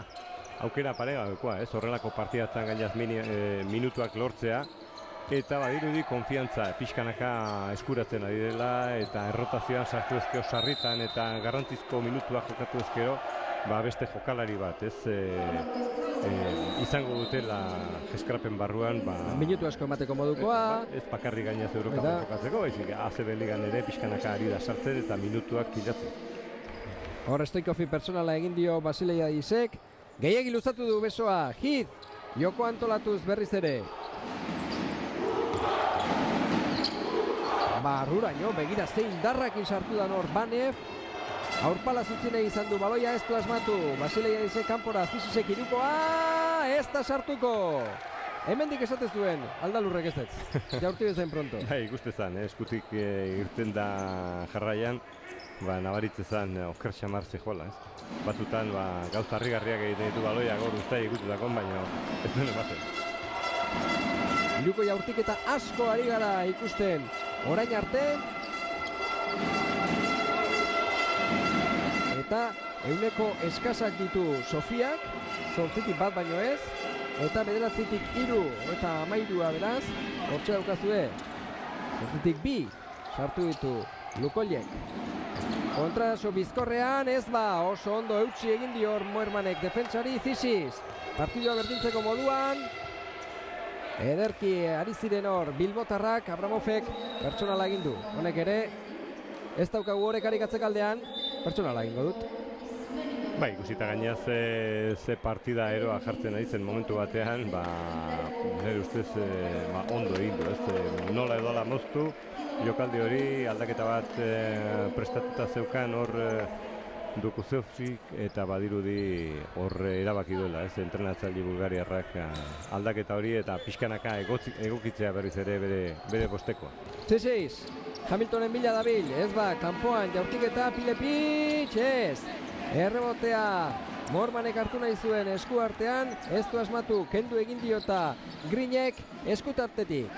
Aukera paregabekoa, ez? Horrelako partidatan gainaz minutuak lortzea. Eta badirudi konfiantza pixkanaka eskuratzen ari dela, eta errotazioan sartu ezkero sarritan, eta garrantzizko minutuak jokatu ezkero, beste jokalari bat, ez? Izango dutela eskrapen barruan, minutu asko emateko modukoa. Ez bakarri gainaz Europakoa jokatzeko, baizik ACB Ligan ere pixkanaka ari da sartzen eta minutuak pilatzen. Hor Stoikofi pertsonala egin dio Basileia Isek, gehiegi luzatu du besoa, Heath, joko antolatuz berriz ere. Barruraino, begira zein darrakin sartu da nor Banev. Aurpala zutzine izan du baloia, ez du asmatu. Basileia Isek kanpora, Zizisek irukoa, ez da sartuko. Hemendik esatez duen, aldalurrek ez ez. Jaurti bezain pronto. Ikustezan, eskutik irten da jarraian, nabaritzezan oker xamar zehoala, ez? Batutan, gauza harrigarriak egiten ditu baloia, gaur ustai ikututakon, baina ez duen ematen. Iruko jaurtik eta asko ari gara ikusten. Orain arte, eta euneko eskasak ditu Sofiak, 8tik bat baino ez, eta 9tik 3, eta 13 beraz, hortxe daukazue, 8tik 2, sartu ditu Lukollek. Kontraso bizkorrean, ez oso ondo eutsi egin dior Muermanek defentsari, Zisis, partidua berdintzeko moduan, ederki ari ziren hor Bilbotarrak, Abramovek pertsonala egin du. Honek ere, ez daukagu horrek arikatzek aldean, pertsonala egingo dut. Bai, ikusita gainea ze partida eroa jartzen ari zen momentu batean, nire ustez ondo egin du, nola edola moztu, jokaldi hori aldaketa bat prestatuta zeukan hor Dukuzovsik eta badirudi hor erabaki duela, entrenatzaile bulgariarrak aldaketa hori eta pixkanaka egokitzea berriz ere bere bostekoa. 6-6, Hamiltonen bila dabil, ez kanpoan jaurtiketa Pilepitx, ez! Errebotea, Mormanek hartu nahi zuen esku artean, ez du asmatu, kendu egin diota Greenek eskutartetik.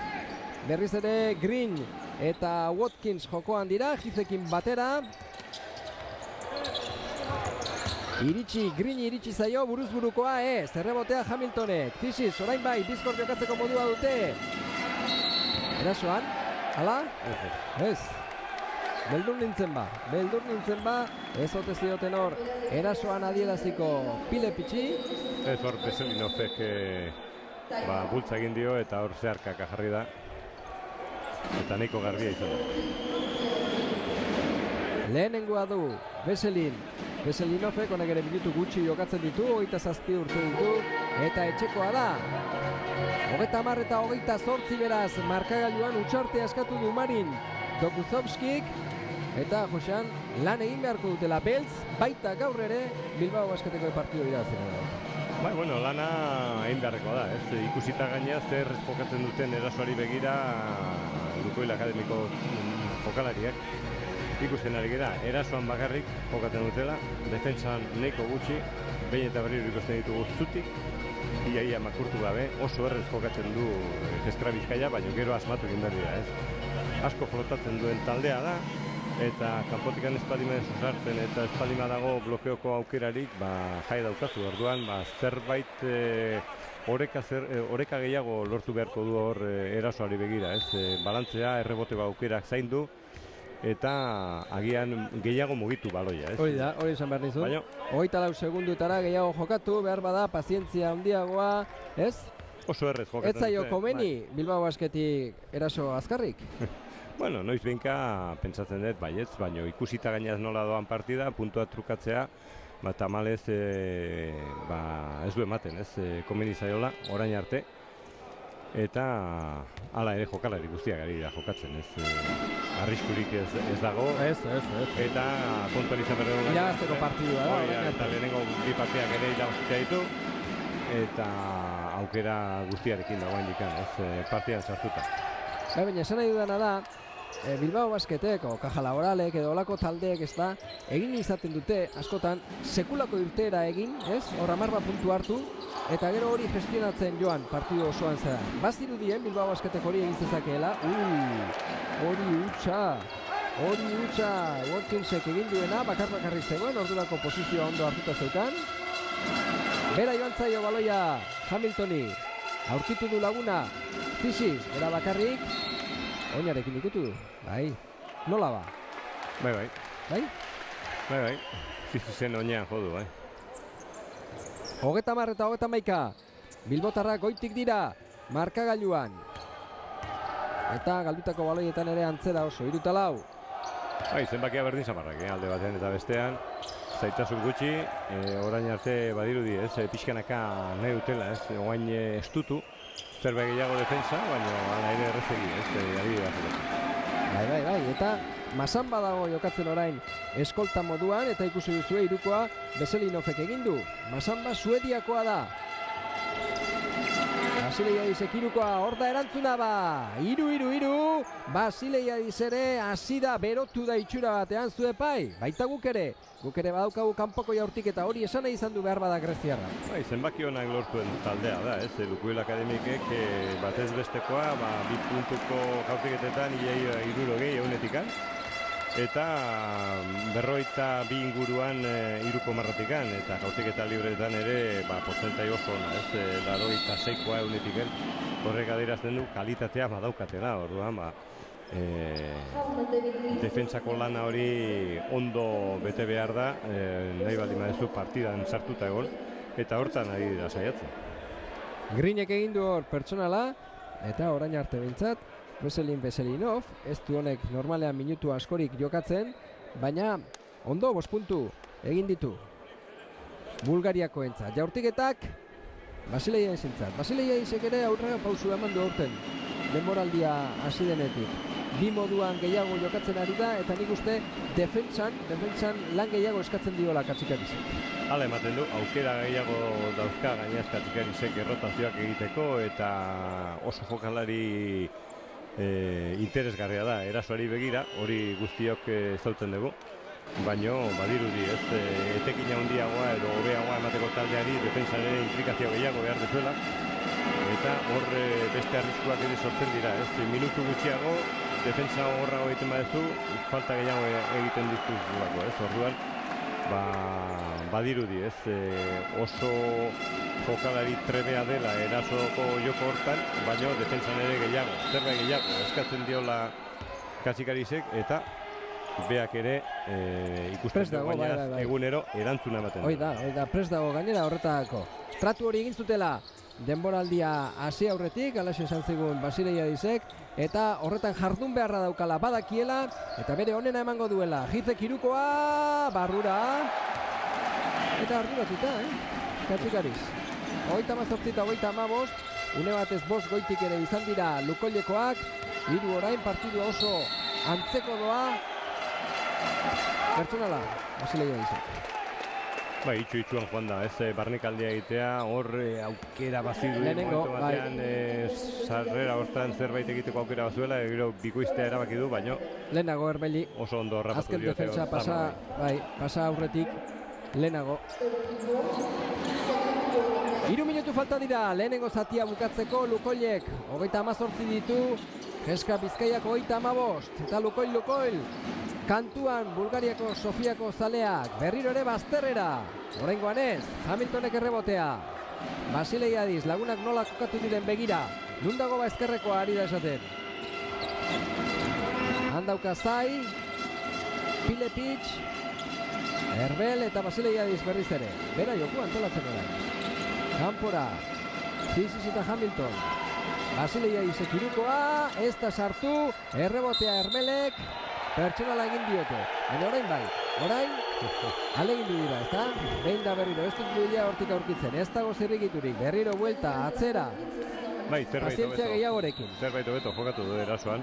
Berriz ere Green eta Watkins jokoan dira, Jizekin batera. Green iritsi zaio, buruz-burukoa ez, errebotea Hamiltonek. Fisis, orain bai, bizkor jokatzeko modua dute. Erasoan, hala? Ez. Beldur nintzen ba, ez ote zioten hor, erasoan adieraziko Pilepitxi. Ez hor Veselinovek bultza egin dio eta hor zeharkaka jarri da. Eta nahiko garbia izan da. Lehenengoa du, Veselinovek, honek ere minutu gutxi jokatzen ditu, 27 urte ditu, eta etxekoa da. 30 eta 28 beraz, markagailuan utxartea eskatu du Marin Dokuzovskik, eta Josean lan egin beharko dutela Beltz, baita gaur ere Bilbao Basketeko partidu irabazten da. Bai, bueno, lana egin beharrekoa da, ikusita gainea zer jokatzen duten erasoari begira Lukoil Akademiko jokalariak. Ikusten ari gara, erasoan bakarrik jokatzen dutela, defentsan nahiko gutxi, behin eta berriro ikusten ditugu zutik, ia makurtu gabe, oso errez jokatzen du Eskra Bizkaia, baina gero asmatu egin behar dira, Asko flotatzen duen taldea da, eta kanpotikan espadimen susartzen eta espadima dago blokeoko aukerarik, jai daukazu orduan, zerbait oreka gehiago lortu beharko du hor erasoari begira, balantzea, erreboteko aukerak zaindu, eta agian gehiago mugitu baloia. Hori da, hori esan behar nizu. 24 segundutara gehiago jokatu, behar bada, pazientzia handiagoa, ez? Oso errez jokatzen dute. Ez zaio komeni Bilbao Basketik eraso azkarrik? Bueno, noiz behinka pentsatzen dut baietz, baina ikusita gainaz nola doan partida, puntua trukatzea, tamalez ez du ematen, komeni zaiola, orain arte. Eta hala ere jokalari guztiak ari da jokatzen, arriskurik ez dago. Ez. Eta kontuan izan behar dugu. Irabazteko partidua da. Eta lehenengo bi partidak ere irabaztea ditu. Eta aukera guztiarekin dagoen dikan, partidan sartuta. Baina esan nahi dudana da, Bilbao Basketek, Caja Laboralek edo olako taldeek egin izaten dute askotan sekulako irteera egin, hor 10 puntu hartu, eta gero hori gestionatzen joan partidu osoan zera. Bazirudien Bilbao Basketek hori egin zezakeela, hori utxa, Watkinsek egin duena, bakar-bakarrik zegoen, ordurako posizioa ondo hartuta zeukan. Bera joan zaio baloia Hamiltoni, aurkitu du laguna, Fisis, bera bakarrik, oinarekin ikutu du, bai, nola ba? Bai, Fisisen oinean jodu, bai. 30 eta 31, Bilbotarrak goitik dira, markagailuan. Eta galdutako baloietan ere antzera oso, 3-4. Bai, zenbakia berdin zamarrak, alde batean eta bestean. Zaitasun gutxi, orain arte badirudi, pixkanaka nahi dutela, oain estutu. Zerbait gehiago defensa, baina ala ere errezegi, Bai, eta Masamba dago jokatzen orain eskolta moduan, eta ikusi duzue irukoa Veselinovek egin du. Masamba Suediakoa da. Basileiadisek irukoa, hor da erantzuna ba, 3-3, Basileiadis ere hasi da, berotu da itxura batean zuepai, baita guk ere badaukagu kanpoko jaurtik eta hori esan nahi izan du behar bada greziarra. Bai, zenbaki honak lortuen taldea da, Lukoil Akademikek batez bestekoa, 2 puntuko jaurtiketetan, 60 eta 52 inguruan 3 marratikan, eta jaurtiketa libreetan ere porzentai oso ona, 86koa eunetiken, horrek adierazten du kalitatea badaukatela, orduan, defentsako lana hori ondo bete behar da, nahi baldin badezu partidan sartuta egon, eta hortan ari da saiatzen. Greenek egin du hor pertsonala, eta orain arte bintzat, Veselinov, ez du honek normalean minutu askorik jokatzen, baina ondo 5 puntu egin ditu. Bulgariakoentzat. Jaurtiketak Basileia izentzat. Basileia izek ere aurrera pausu eman du aurten. Denboraldia hasi denetik. Bi moduan gehiago jokatzen ari da eta nik uste defentsan lan gehiago eskatzen diola Katzikarisek. Hala ematen du, aukera gehiago dauzka gainaz Katzikarisek errotazioak egiteko eta oso jokalari interesgarria da, erasoari begira, hori guztiok zautzen dugu. Baina, badirudi, etekin handiagoa edo hobeagoa emateko taldeari defentsan ere implikazio gehiago behar dezuela. Eta hor beste arriskuak ere sortzen dira, minutu gutxiago, defentsa horrago egiten badezu, falta gehiago egiten dituzulako, orduan, badirudi, oso jokalari trebea dela erasoko joko hortan, baina defentsan ere gehiago, zerbait gehiago, eskatzen diola Katzikarisek eta beak ere ikusten dugu gainera egunero erantzuna ematen. Hoi da, prest dago gainera horretako. Tratu hori egin zutela denboraldia hasi aurretik, alaxe esan zigun Basileiadisek, eta horretan jardun beharra daukala badakiela, eta bere onena emango duela. Hizek hirukoa, barrura, eta arduratuta, Katzikariz. 38 eta 35, une batez 5 goitik ere izan dira Lukollekoak, 3 orain partidua oso antzeko doa, pertsonala, Basileiadisek. Itxuan joan da, barnekaldia egitea, hor aukera bazidu momentu batean sarrera hortan zerbait egiteko aukera bazuela, gero bikoiztea erabaki du, baina lehenago Erbeli oso ondo harrapatu diote. Azken defentsa pasa aurretik lehenago. 3 minutu falta dira, lehenengo zatia bukatzeko Lukollek, 38 ditu, Jeska Bizkaiako 35, eta Lukoil. Kantuan Bulgariako Sofiako zaleak, berriro ere bazterrera. Oraingoan ez, Hamiltonek errebotea. Basileiadis, lagunak nola kokatu diren begira. Nundago ezkerrekoa ari da esaten. Handauka Zai, Pilepic, Erbel eta Basileiadis berriz ere. Bera joku antolatzen orain. Kanpora, Ziziz eta Hamilton. Basileiadisek hirukoa, ez da sartu, errebotea Erbelek. Pertsonala egin diote, baina orain alegindu dira, ezta? Behin da berriro, ez dut duela hortik aurkitzen, ez dago zirrikiturik, berriro buelta, atzera. Pazientzia gehiagorekin. Zerbait hobeto jokatu du erasoan,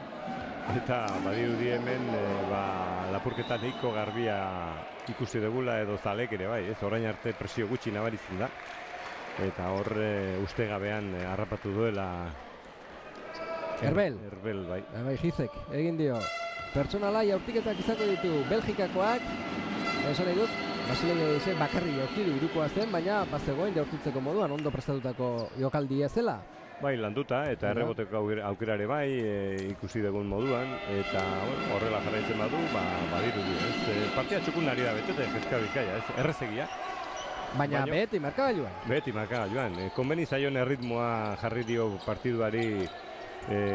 eta badirudi hemen lapurketa nahiko garbia ikusi dugula edo zalek ere bai, orain arte presio gutxi nabaritzen da, eta hor ustegabean harrapatu duela Erbel, bai. Hizek, egin dio. Pertsonala jaurtiketak izango ditu Belgikakoak, esan nahi dut, Basileiadisek bakarri jaurtidu hirukoa zen, baina bazegoen jaurtitzeko moduan ondo prestatutako jokaldia zela. Bai, landuta eta erreboteko aukerare bai ikusi dugun moduan, eta horrela jarraitzen badu, badirudi, partia txukun ari da betete, Jeska Bizkaia, errezegia. Baina beti markagailuan. Beti markagailuan, konbeni zaion erritmoa jarri dio partiduari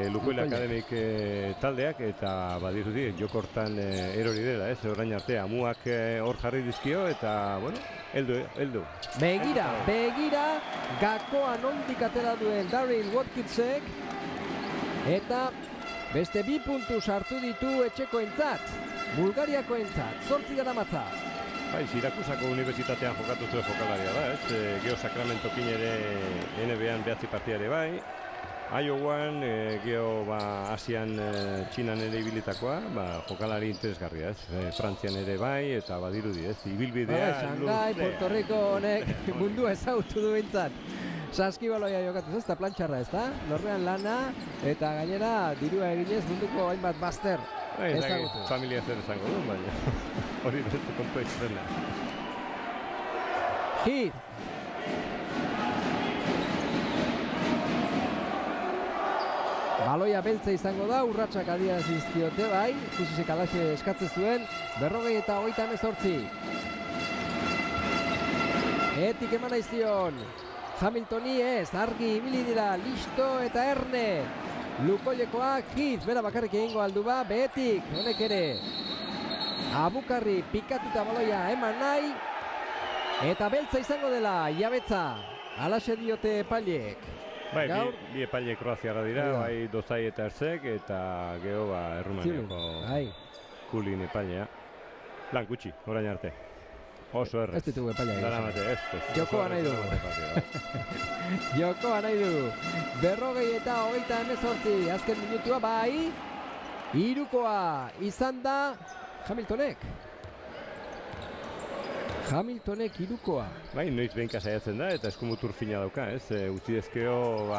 Lukoil Akademik taldeak, eta badirudi joko hortan erori dela, orain arte amuak hor jarri dizkio, eta, heldu. Begira, gakoan ondik atera duen Daryl Watkinsek, eta beste 2 puntu sartu ditu etxekoentzat, Bulgariakoentzat, 8 garamatza. Bai, Sirakusako unibertsitatean jokatu zuen jokalaria da, Geo Sacramentokin ere NBA-an 9 partidare bai, Iowan, geo Asian Txinan ere ibilitakoa, jokalari interesgarria, Frantzian ere bai, eta badirudi, ibilbidea... Shanghai, Puerto Rico honek mundua ezagutu du bintzat. Saskibaloia jokatu, ez da plantxarra, ez da? Norrean lana, eta gainera dirua eginez munduko hainbat bazter ezagutu. Familia zer esango du, baina hori beste kontua izena. Heath. Baloia beltza izango da, urratsak adiaz izkiote bai, Zizisek alaxe eskatzen zuen, 40 eta 38. Etik eman aizion, Hamiltoni ez, argi ibili dira, listo eta erne. Lukollekoak, Heath, bera bakarrik egingo aldu ba, behetik, honek ere. Abukarri pikatuta baloia eman nahi, eta beltza izango dela, jabetza, alaxe diote epaileek. Bai, bi epaile kroaziarra dira, bai Dozai eta Erzek, eta geho Errumaniako Kulin epailea. Lan gutxi, orain arte. Oso errez. Ez ditugu epailak. Daramate, ez. Jokoa nahi du. Jokoa nahi du. 40-28, azken minutua bai. Hirukoa izan da Hamiltonek hirukoa. Bai, noiz behinka saiatzen da eta eskumutur fina dauka, ez? Utzi dezkeo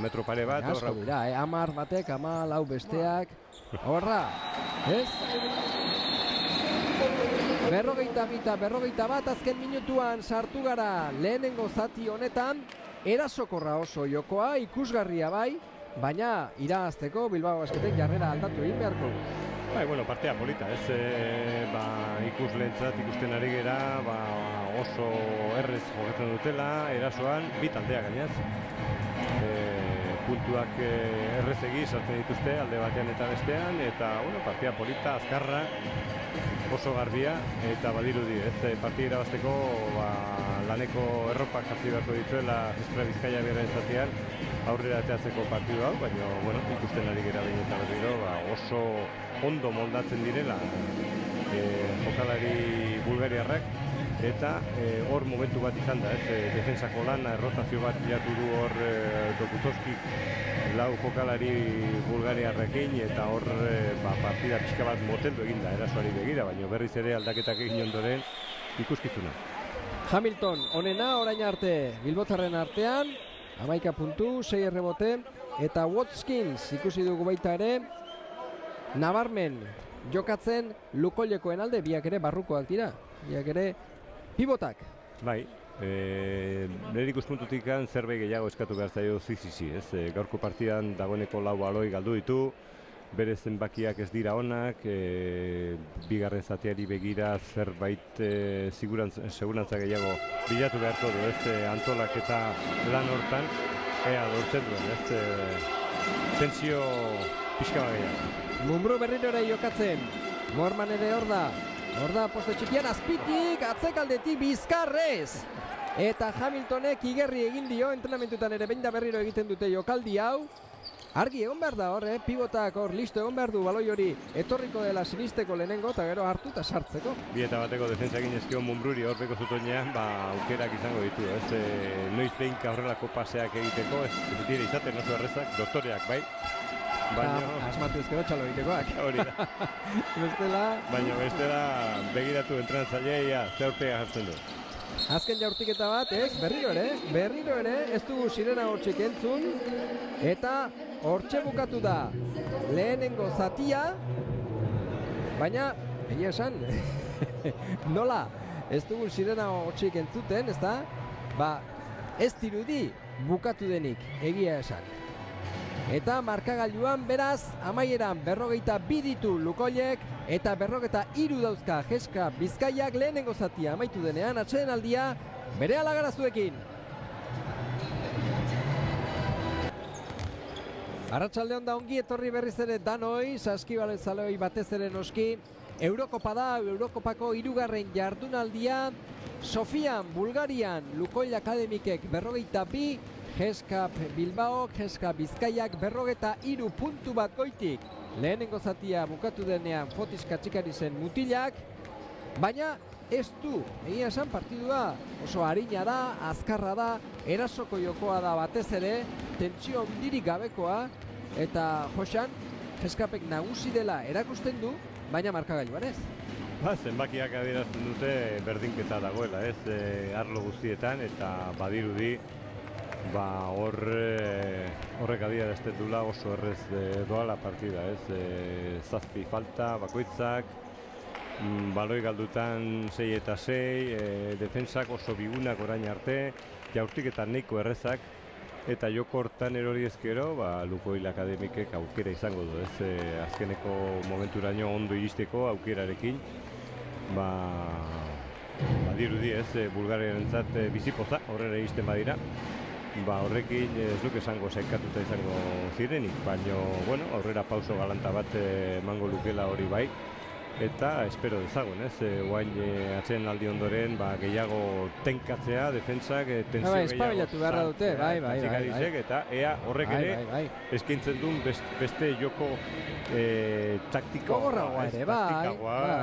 metro pare bat. Asko dira, 10 batek, 14 besteak. Horra, ez? 41 azken minutuan sartu gara lehenengo zati honetan. Erasokorra oso jokoa, ikusgarria bai, baina irabazteko Bilbao Basketek jarrera aldatu egin beharko. Bai, bueno, partea polita, ez? Ikusleentzat ikusten ari gera, oso errez jokatzen dutela, erasoan, bi taldeak gainaz. Puntuak errezegi sartzen dituzte alde batean eta bestean, eta, bueno, partea polita, azkarra, oso garbia, eta badirudi, ez? Partia irabazteko, laneko erropak jarri beharko dituela Eskra Bizkaia beren zatean aurrera ateatzeko partidu hau, baina, bueno, ikusten ari gera behin eta berriro, oso ondo moldatzen direla jokalari bulgariarrak, eta hor momentu bat izan da, defensako lana, errotazio bat bilatu du hor Dokutowskik lau jokalari bulgariarrekin, eta hor partida pixka bat moteldu egin da erasoari begira, baina berriz ere aldaketak egin ondoren ikuskizuna. Hamilton, onena orain arte, bilbotarren artean, 11 puntu, 6 errebote, eta Watkins ikusi dugu baita ere, nabarmen jokatzen Lukoilekoen alde, biak ere barrukoak dira, biak ere pivotak. Bai, nire ikuspuntutik zerbait gehiago eskatu behar zaio zizizi, ez? Gaurko partidan dagoeneko 4 aloi galdu ditu, bere zenbakiak ez dira onak, bigarren zateari begira zerbait segurantza gehiago bilatu beharko du, ez? Antolak eta lan hortan, lortzen duen, ez? Tentsio pixka bat gehiago. Mumbrú berriro ere jokatzen, Gorman ere hor da poste txikian azpitik, atzekaldetik Bizkarrez! Eta Hamiltonek igerri egin dio, entrenamentutan ere behin da berriro egiten dute jokaldi hau. Argi egon behar da hor, pivotak hor listo egon behar du baloi hori etorriko dela sinisteko lehenengo eta gero hartu eta sartzeko. Bi eta bateko defentsa egin ezkio Mumbruri hor beko zutonean, aukerak izango ditu, ez? Noiz behinka horrelako paseak egiteko, ez dira izaten oso errezak, doktoreak bai. Asmatu ezkero txalo egitekoak. Hori da. Baina bestela begiratu entrenatzailea ze aurpega jartzen du. Azken jaurtiketa bat, ez? Berriro ere, ez dugu sirena hortxik entzun, eta hortxe bukatu da lehenengo zatia, baina, egia esan, nola, ez dugu sirena hortxik entzuten, ez da? Ez dirudi bukatu denik, egia esan. Eta markagailuan beraz, amaieran 42 ditu Lukoilek, eta 43 dauzka Jeska Bizkaiak lehenengo zatia amaitu denean atseden aldia bere alagarazuekin. Arratsalde on da ongi etorri berriz ere danoi, Saskibaloen zaleoi batez ere noski. Eurokopa da, Eurokopako 3. jardunaldia, Sofian, Bulgarian, Lukoil Akademikek 42, Jeska Bilbao, Jeska Bizkaiak 43 puntu bat goitik. Lehenengo zatia bukatu denean Fotiska txikari zen mutilak, baina ez du, egia esan partidua oso arina da, azkarra da, erasoko jokoa da batez ere, tentsio handirik gabekoa, eta Josan, Jeskapek nagusi dela erakusten du, baina markagailuan ez. Zenbakiak adierazten dute berdinketa dagoela, ez? Arlo guztietan, eta badirudi horrek adierazten dula oso errez doala partida, ez? Zazpi falta, bakoitzak, baloi galdutan 6 eta 6, defentsak oso bigunak orain arte, jaurtiketan nahiko errezak, eta joko hortan erori ezkero, Lukoil Akademikek aukera izango du, ez? Azkeneko momenturaino ondo iristeko aukerarekin, badirudi, ez? Bulgariarentzat bizipoza, horrela iristen badira. Horrekin ez duk esango saikatuta izango zirenik, baina aurrera pauso galanta bat emango lukela hori bai. eta espero dezagun, ez? Oain atzen aldi ondoren gehiago tenkatzea, defentsak, tensio gehiago espabilatu beharra dute, bai. Eta ea horrek ere eskaintzen duen beste joko taktikoa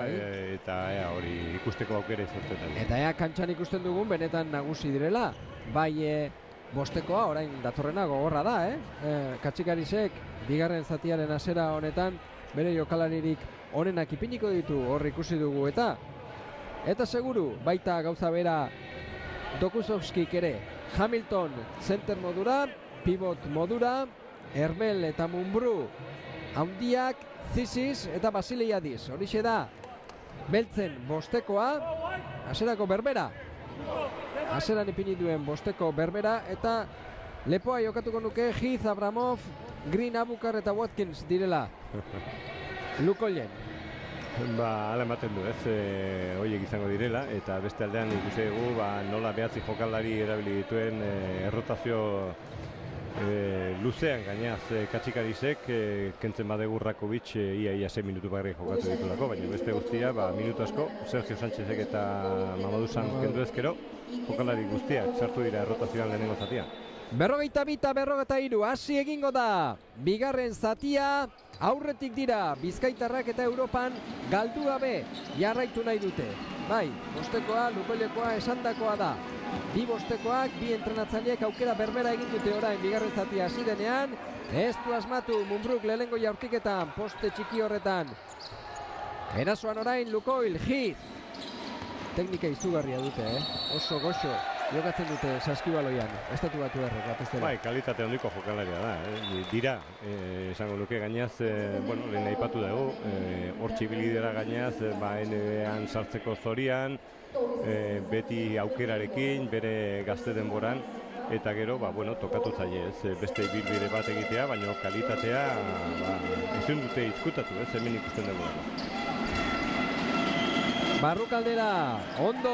ere, eta ea hori ikusteko aukera izortetan. Eta ea kantxan ikusten dugun benetan nagusi direla, bai bostekoa, orain datorrena gogorra da, Katxikarisek bigarren zatiaren hasiera honetan bere jokalaririk onenak ipiniko ditu, hor ikusi dugu eta seguru baita gauza bera Dokuzovskik ere. Hamilton center modura, pivot modura, Herbel eta Mumbrú handiak, Zisis eta Basileiadis, horixe da beltzen bostekoa, hasierako berbera, hasieran ipini duen bosteko berbera, eta lepoa jokatuko nuke Heath, Abramov, Green, Abukar eta Watkins direla. Lukollen. Hala ematen du, horiek izango direla, eta beste aldean ikusi dugu nola behatzi jokalari erabili dituen errotazio luzean gainaz Katxikarisek, kentzen badegu Rakovic ia 6 minutu bakarrik jokatu ditulako, baina beste guztia minutu asko, Sergio Sánchezek eta Mamadou kendu ezkero, jokalari guztiak sartu dira errotazioan lehenengo zatia. 42-43 hasi egingo da bigarren zatia, aurretik dira Bizkaitarrak eta Europan galdu gabe jarraitu nahi dute. Bai, bostekoa, Lukollekoa esandakoa da. Bi bostekoak, bi entrenatzaileek aukera berbera egin dute orain bigarren zatia hasi denean. Ez du asmatu Mumbruk lehenengo jaurtiketan, poste txiki horretan. Erasoan orain Lukoil, Heath. Teknika izugarria dute, oso goxo. Jokatzen dute saskibaloian, estatu batu errek bat ez dela. Bai, kalitate handiko jokalaria da, dira, esango luke gainaz, lehen aipatu dugu, hor txibilidera gainaz, NBA-an sartzeko zorian, beti aukerarekin, bere gazte denboran, eta gero, tokatu zaie, beste ibilbide bat egitea, baina kalitatea ezin dute izkutatu, hemen ikusten dugu. Barrukaldera, ondo,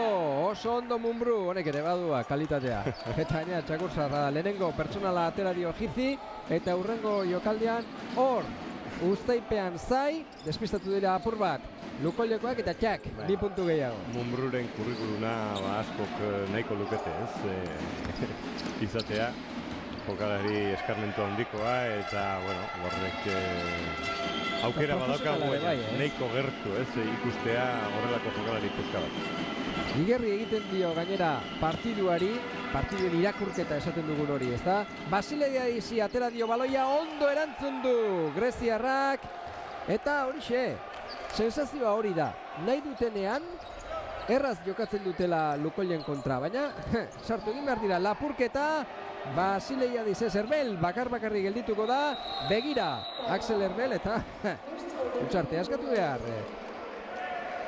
oso ondo Mumbrú, honek ere badua kalitatea. Eta gaina txakursarra lehenengo pertsonala atera dio Jizi, eta hurrengo jokaldean hor, Uztaipean zai, despistatu dira apur bat, Lukollekoak eta txak, 2 puntu gehiago. Mumbrúren kurrikuluna askok nahiko lukete, izatea, jokalari eskarmentu handikoa, eta, horrek aukera badaukagu nahiko gertu, ikustea horrelako jokalari puzka bat. Igerri egiten dio gainera partiduen irakurketa esaten dugun hori, ezta? Basileiadis atera dio baloia, ondo erantzun du greziarrak, eta horixe, sensazioa hori da, nahi dutenean, erraz jokatzen dutela Lukollen kontra, baina sartu egin behar dira lapurketa, Basileiadis ez Herbel, bakarrik geldituko da, begira, Axel Herbel eta utxarte askatu behar.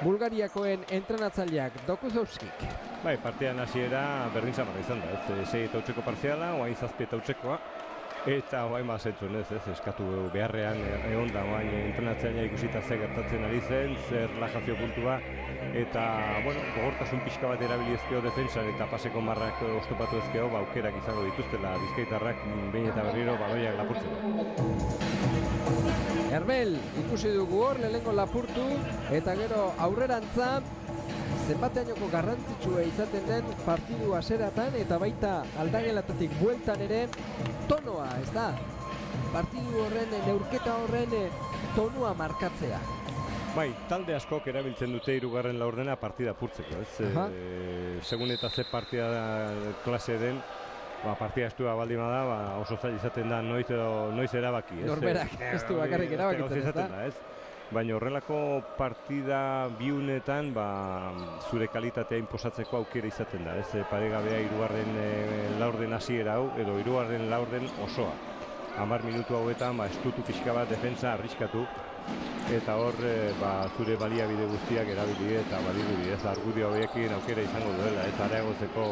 Bulgariakoen entrenatzaileak Dokuzovskik. Bai, partean hasiera berdin zamarra izan da, 6 eta utzeko partziala, oain 7 eta utzekoa, eta oain zentzuen eskatu beharrean egon da, oain entrenatzailea ikusita ze gertatzen ari zen, zer relajazio puntua, eta, gogortasun pixka bat erabili ezkeo defentsan eta paseko marrak oztopatu ezkeo, aukerak izango dituztela Bizkaitarrak behin eta berriro baloiak lapurtzen. Herbel ikusi dugu hor, lehenengo lapurtu, eta gero aurrerantza, zenbateainoko garrantzitsua izaten den partidu haseratan, eta baita aldagelatatik bueltan ere, tonoa, ez da? Partidu horren, neurketa horren tonua markatzea. Bai, talde askok erabiltzen dute 3. laurdena partida apurtzeko, segun eta ze partida klase den, partida estua baldin bada, oso zail izaten da noiz erabaki. Norberak ez du bakarrik erabakitzen, ez da? Baina horrelako partida biunetan zure kalitatea inposatzeko aukera izaten da. Paregabea 3. laurden hasiera hau, edo 3. laurden osoa. 10 minutu hauetan estutu pixka bat defensa arriskatu, eta hor zure baliabide guztiak erabili eta badirudi, argudio horiekin aukera izango duela, ez areagotzeko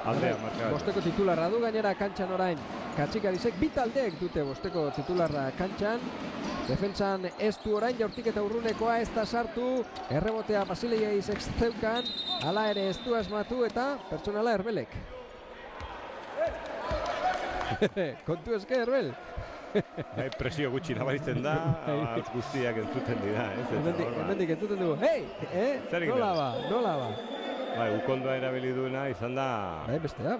aldea marka. Bosteko titularra du gainera kantxan orain Katxikarisek, bi taldeek dute bosteko titularra kantxan. Defentsan ez du orain jaurtiketa urrunekoa ez da sartu, errebotea Basileiadisek zeukan, hala ere ez du asmatu eta pertsonala Herbelek. Kontu eske Herbel. Presio gutxi nabaritzen da, guztiak entzuten dira. Hemendik entzuten dugu, hei, nola ba. Ukondoa erabili duena izan da... Bestea,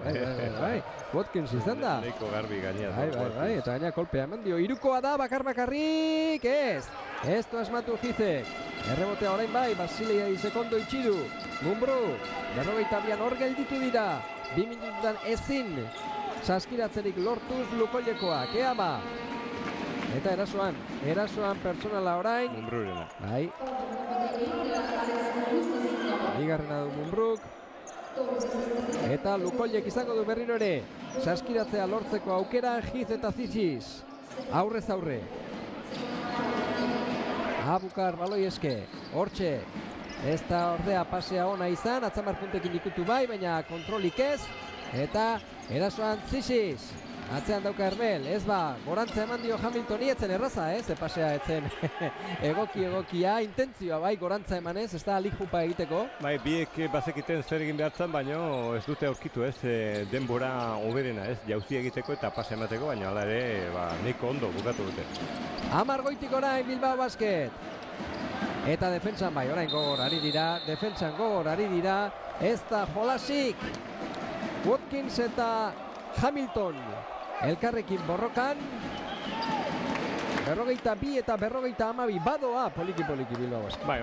bai. Watkins izan da. Neiko garbi gainera. Bai, eta gaina kolpea eman dio. Hirukoa da, bakarrik, ez. Ez du asmatu Gizek. Errebotea orain bai, Basilea sekondo itxidu. Mumbrú, 42an hor gelditu dira. 2 minututan ezin. Saskiratzerik lortuz Lukollekoak, Ama. Eta erasoan pertsonala orain. Mumbrurena. Bai. Bigarrena du Mumbruk. Eta Lukollek izango du berriro ere. Saskiratzea lortzeko aukera Giz eta Ziziz. Aurrez aurre. Abukar baloi eske. Hortxe. Ez da ordea pasea ona izan. Atzamar puntekin ikutu bai, baina kontrolik ez. Eta erasoan Ziziz. Atzean dauka Herbel, ez ba, gorantza eman dio Hamiltoni etzen erraza, pasea etzen egokia, intentzioa bai, gorantza emanez, ez da alikjupa egiteko. Bai, biek bazekiten zer egin behartzen, baina ez dute aurkitu denbora oberena, jauzi egiteko eta pasea emateko, baina hala ere, nahiko ondo bukatu dute. 10 goitik orain Bilbao Basket. Eta defentsan bai, orain gogor ari dira, ez da jolasik. Watkins eta Hamilton. Elkarrekin borrokan 42 eta 52 badoa poliki Bilbao Basket. Bai,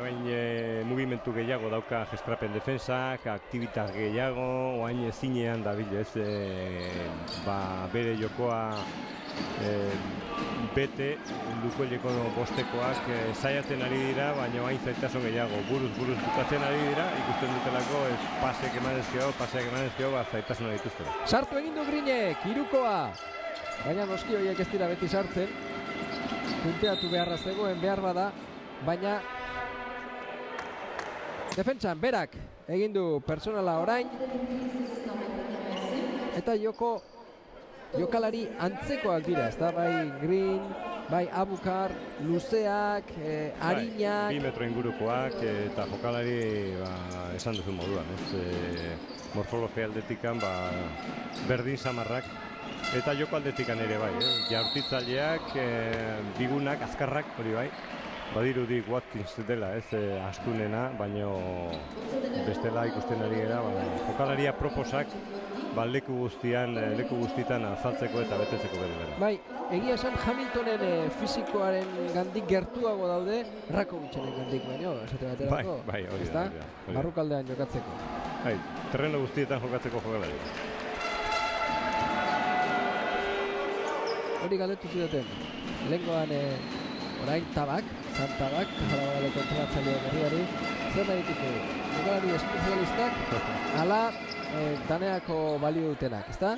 mugimendu gehiago dauka Geskrapen defensak, aktivitas gehiago, oain zinean dabil bere jokoa bete, Lukolleko bostekoak saiatzen ari dira, baina hain zaitasun gehiago, buruz bukatzen ari dira, ikusten dutelako paseak emanezkeo, zaitasuna dituztela. Sartu egin du Grinek, hirukoa, baina noski horiek ez dira beti sartzen, punteatu beharra zegoen behar bada, baina defentsan berak egin du pertsonala orain, eta jokalari antzekoak dira, ez da, bai Green, bai Abukar, luzeak, arinak... 2 metro ingurukoak eta jokalari esan duzu moduan, morfologia aldetikan berdin samarrak eta joko aldetikan ere bai, jaurtitzaileak, bigunak, azkarrak, hori bai, badirudi Watkins dela, astunena, baino bestela ikusten ari gara, jokalaria proposak leku guztietan azaltzeko eta betetzeko bere. Bai, egia esan Hamiltonen fisikoaren gandik gertuago daude Rakovicen gandik baino, esate baterako. Bai, hori da. Barrukaldean jokatzeko. Bai, terreno guztietan jokatzeko jokalari. Hori galdetu zideten, lehengoan orain Tabak, Jarabale kontrolatzailea berriari, zer nahi dituzu, jokalari espezialistak, ala daneako balio dutenak, ezta?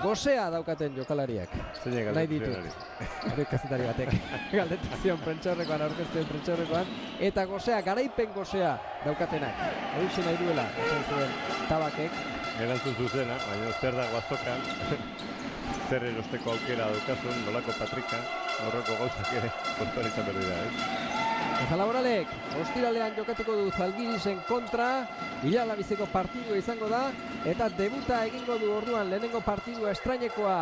Gosea daukaten jokalariak. Nahi ditut. Hori kazetari batek. Galdetuzion prentxaurrekoan, aurkezten prentxaurrekoan. Eta gosea, garaipen gosea daukatenak. Hori nahi duela, esan zuen Tabakek. Erantzun zuzena, baina zer dago azokan. Zer erosteko aukera daukazun, nolako patrika, horreko gauzak ere kontuan izan berri da, Zalaboralek, ostiralean jokatuko du Zalgirisen kontra, Ilalabizeko partidua izango da, eta debuta egingo du orduan lehenengo partidua estrainekoa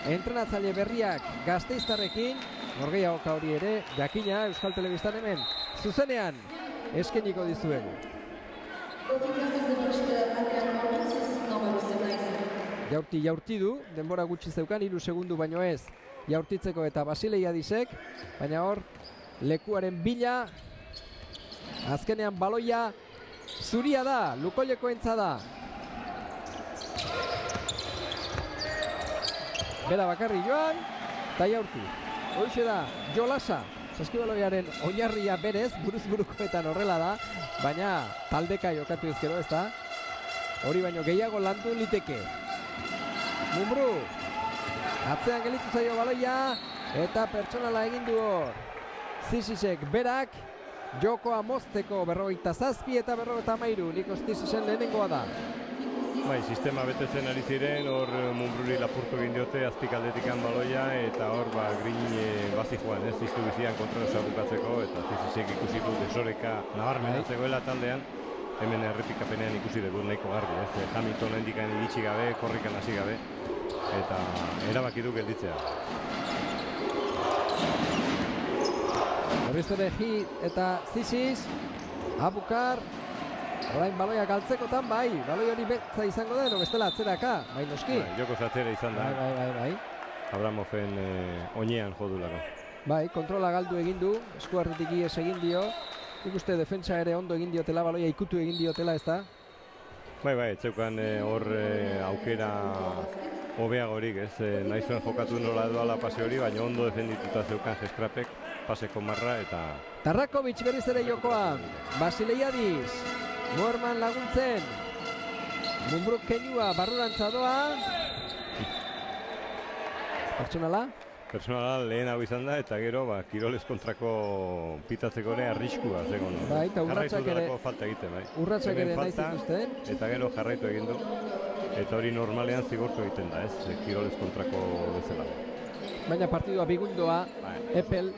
entrenatzaile berriak Gasteiztarrekin, norgehiagoka hori ere, jakina Euskal Telebistan hemen, zuzenean eskainiko dizuegu. Jaurti du, denbora gutxi zeukan, 3 segundu baino ez jaurtitzeko eta Basilea disek, baina hor, lekuaren bila, azkenean baloia zuria da, Lukollekoentza da. Bera bakarri joan, eta jaurti. Hoxe da, jolasa, saskibaloiaren oinarria berez, buruz-burukoetan horrela da, baina taldeka jokatu ezkero, ez da? Hori baino gehiago landu liteke. Mumbrú, atzean gelitu zaio baloia, eta pertsonala egin du hor. Zizisek berak, jokoa mozteko 47 eta 53, Nikos Zizisen lehenengoa da. Bai, sistema betetzen ari ziren, hor Mumbruri lapurtu egin diote azpikaldetikan baloia, eta hor Green bazi joan, ziztu bizian kontradosa bukatzeko, eta Zizisek ikusi du desoreka nabarmenatzegoela taldean, hemen errepikapenean ikusi dugu nahiko garbi, Hamilton hendikan iritsi gabe, korrikan hasi gabe, eta erabaki du gelditzea. Horriz ere Hit eta Ziziz. Abukar. Orain baloia galtzekotan bai. Baloi hori betza izango da, bestela atzeraka. Bai noski. Joko zatzera izan da. Bai. Abramofen oinean jodulako. Bai, kontrola galdu egin du. Eskuartetik ies egin dio. Nik uste defentsa ere ondo egin diotela, baloia ikutu egin diotela, ez da? Bai, etzeukan hor aukera hobeagorik, ez? Nahi zuen jokatu nola edoala pase hori, baina ondo defendituta zeukan Geskrapek, paseko marra eta... Tarrakovic berriz ere jokoa, Basileiadiz, Moerman laguntzen, Mumbruk keinua, barrurantza doa. Pertsonala? Personala lehen hau izan da, eta gero, Kirolez kontrako pitatzeko ere arriskua zegoen. Bai, eta urratsak ere... falta egiten, bai. Urratsak ere nahi zituzten. Eta gero jarraitu egin du. Eta hori normalean zigortu egiten da, ez? Kirolez kontrako bezala. Baina partidua bigundoa, epel,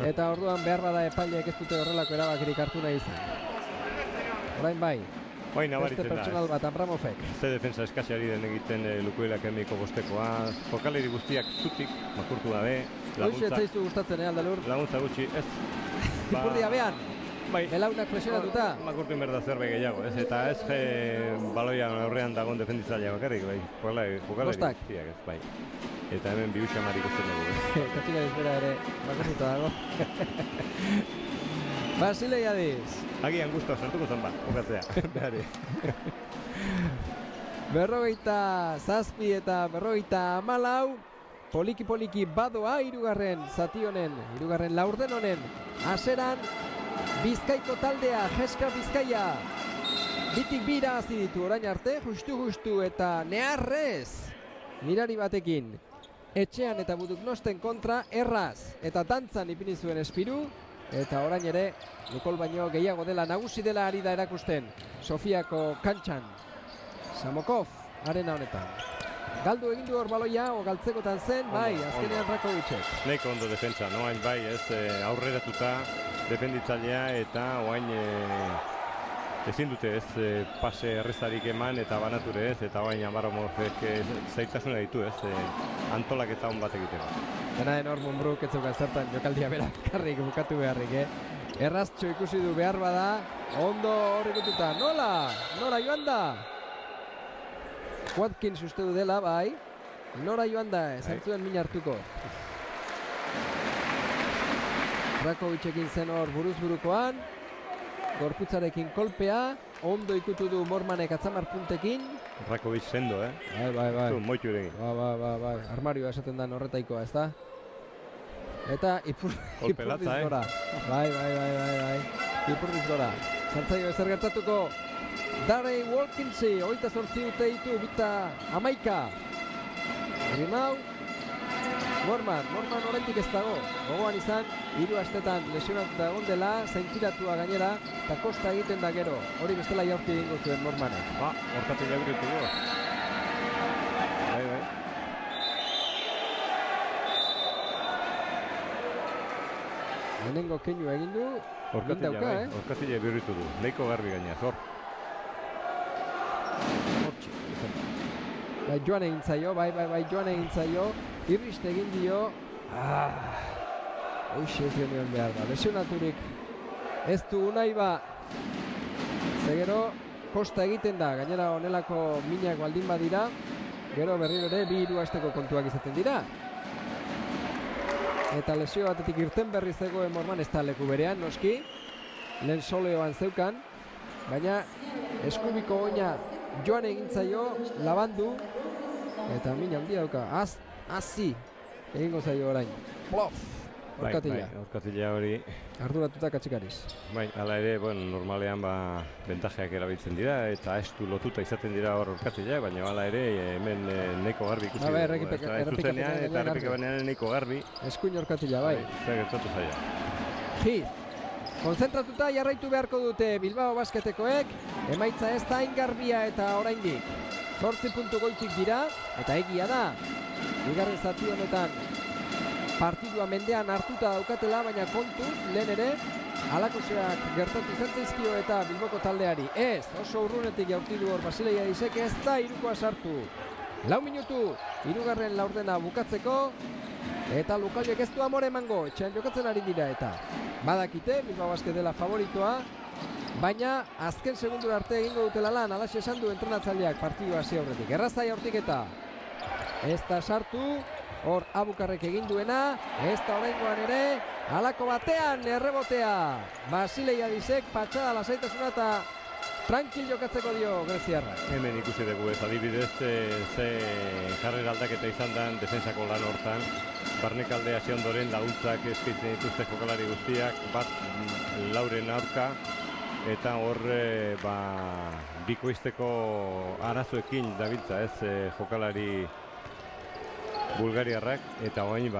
eta orduan behar bada epaileak ez dute horrelako erabakirik hartu nahi izan. Orain bai. Bai, nabaritzen da. Beste pertsonal bat, Abramofek. Ze defensa eskasiari den egiten Lukuelak emiko bostekoa. Jokaleri guztiak zutik, makurtu gabe. Hoxe ez zaizu gustatzen, Aldalur? Laguntza gutxi, ez. Ipurdia behan. Bai. Belaunak presionatuta. Makurtu inberda zerbait gehiago, ez. Eta ez baloian aurrean dagoen defenditzailea bakarrik, bai. Jokaleri guztiak, ez, bai. Eta hemen bihuxa marik usten dugu. Katxika izbera ere, makurtuta dago. Basileiadiz. Agian guztua sartuko zen bat, jokatzea. Behari. Berrogeita zazpi eta berrogeita amalau. Poliki badoa hirugarren zati honen, hirugarren laurden honen. Haseran, Bizkaiko taldea, Jeska Bizkaia. Bitik bira hasi ditu orain arte, justu eta neharrez. Mirari batekin. Etxean eta Buduknosten kontra erraz. Eta dantzan ipini zuen Espiru. Eta orain ere, Lukol baino gehiago dela, nagusi dela ari da erakusten. Sofiako kantxan. Samokov, arena honetan. Galdu egin du hor baloia, o galtzekotan zen, bai, azkenean Rakovicek. Neko ondo defentsa, no? Hain bai, ez aurreratuta defenditzailea eta oain ezin dute ez pase errezarik eman eta banature ez, eta oain Abramovek zaitasuna ditu ez, antolaketa on bat egiteko. Dena den hor Mumbruk ez zeukan zertan jokaldia berakarrik bukatu beharrik, Erraztxo ikusi du behar bada, ondo hor ikututa, nora joan da? Watkins uste du dela, bai, nora joan da, zantzuen min hartuko. Rakoviczekin zen hor buruzburukoan, gorputzarekin kolpea, ondo ikutu du Mormanek atzamar puntekin. Rakovic sendo, Bai. Moitu eregin. Bai. Armarioa esaten da horretaikoa, ez da? Eta Ipurdiz gora. Bai. Ipurdiz gora. Zantzaio ezer gertatuko. Darey Wilkinsi, 28 urte ditu, bita amaika. Grimau. Morman oraindik ez dago. Gogoan izan, 3 astetan lesionatuta egon dela, zaintiratua gainera, eta kosta egiten da gero. Hori bestela jaurti egingo zuen Mormanek. Horkatu jaurtu du. Bai. Lehenengo keinu egin du, Horkatila birritu du, nahiko garbi gaina, zor. Joan egin zaio, bai, joan egin zaio, irriste egin dio, hoxe ez genuen behar da, lesionaturik ez du nahi ba, zegero kosta egiten da, gainera honelako minak baldin badira, gero berriro ere 2-3 asteko kontuak izaten dira. Eta lesio batetik irten berri zegoen Morman ez da leku berean, noski, lehen soleoan zeukan, baina eskubiko oina joan egin zaio, labandu, eta min handia dauka, hazi egingo zaio orain. Plof! Horkatila. Horkatila hori. Arduratuta katxikariz. Bai, hala ere, normalean bentajeak erabiltzen dira, eta estu lotuta izaten dira horkatila, baina hala ere, hemen neko garbi ikusi dugu. Eta errepikabenean neko garbi. Eskuin horkatila, bai. Eta gertatu zaila. Hit. Konzentratuta jarraitu beharko dute Bilbao basketekoek, emaitza ez da ingarbia eta oraindik. 8 puntu goitik dira, eta egia da. Bigarren zati honetan partidua mendean hartuta daukatela, baina kontuz, lehen ere, alakoseak gertatu zentzaizkio eta Bilboko taldeari. Ez, oso urrunetik jaurtidu hor Basileiadizek, ez da hirukoa sartu. 4 minutu, hirugarren laurdena bukatzeko, eta Lukalioek ez du amore emango, etxean jokatzen ari dira eta Badakite, Bilbao Basket dela favoritoa, baina azken segundura arte egingo dutela lan, alaxe esan du entrenatzaileak partidu hasi aurretik. Erraztai aurtiketa. Ez da sartu, hor Abukarrek egin duena, ez da oraingoan ere, halako batean errebotea. Basilei Adisek patxada lasaitasuna eta tranquil jokatzeko dio greziarrak. Hemen ikusi dugu ez adibidez, ze jarrera aldaketa izan den defensako lan hortan. Barnekalde hasi ondoren laguntzak eskaintzen dituzte jokalari guztiak, bat Lauren aurka, eta hor bikoizteko arazoekin dabiltza ez jokalari bulgariarrak, eta orain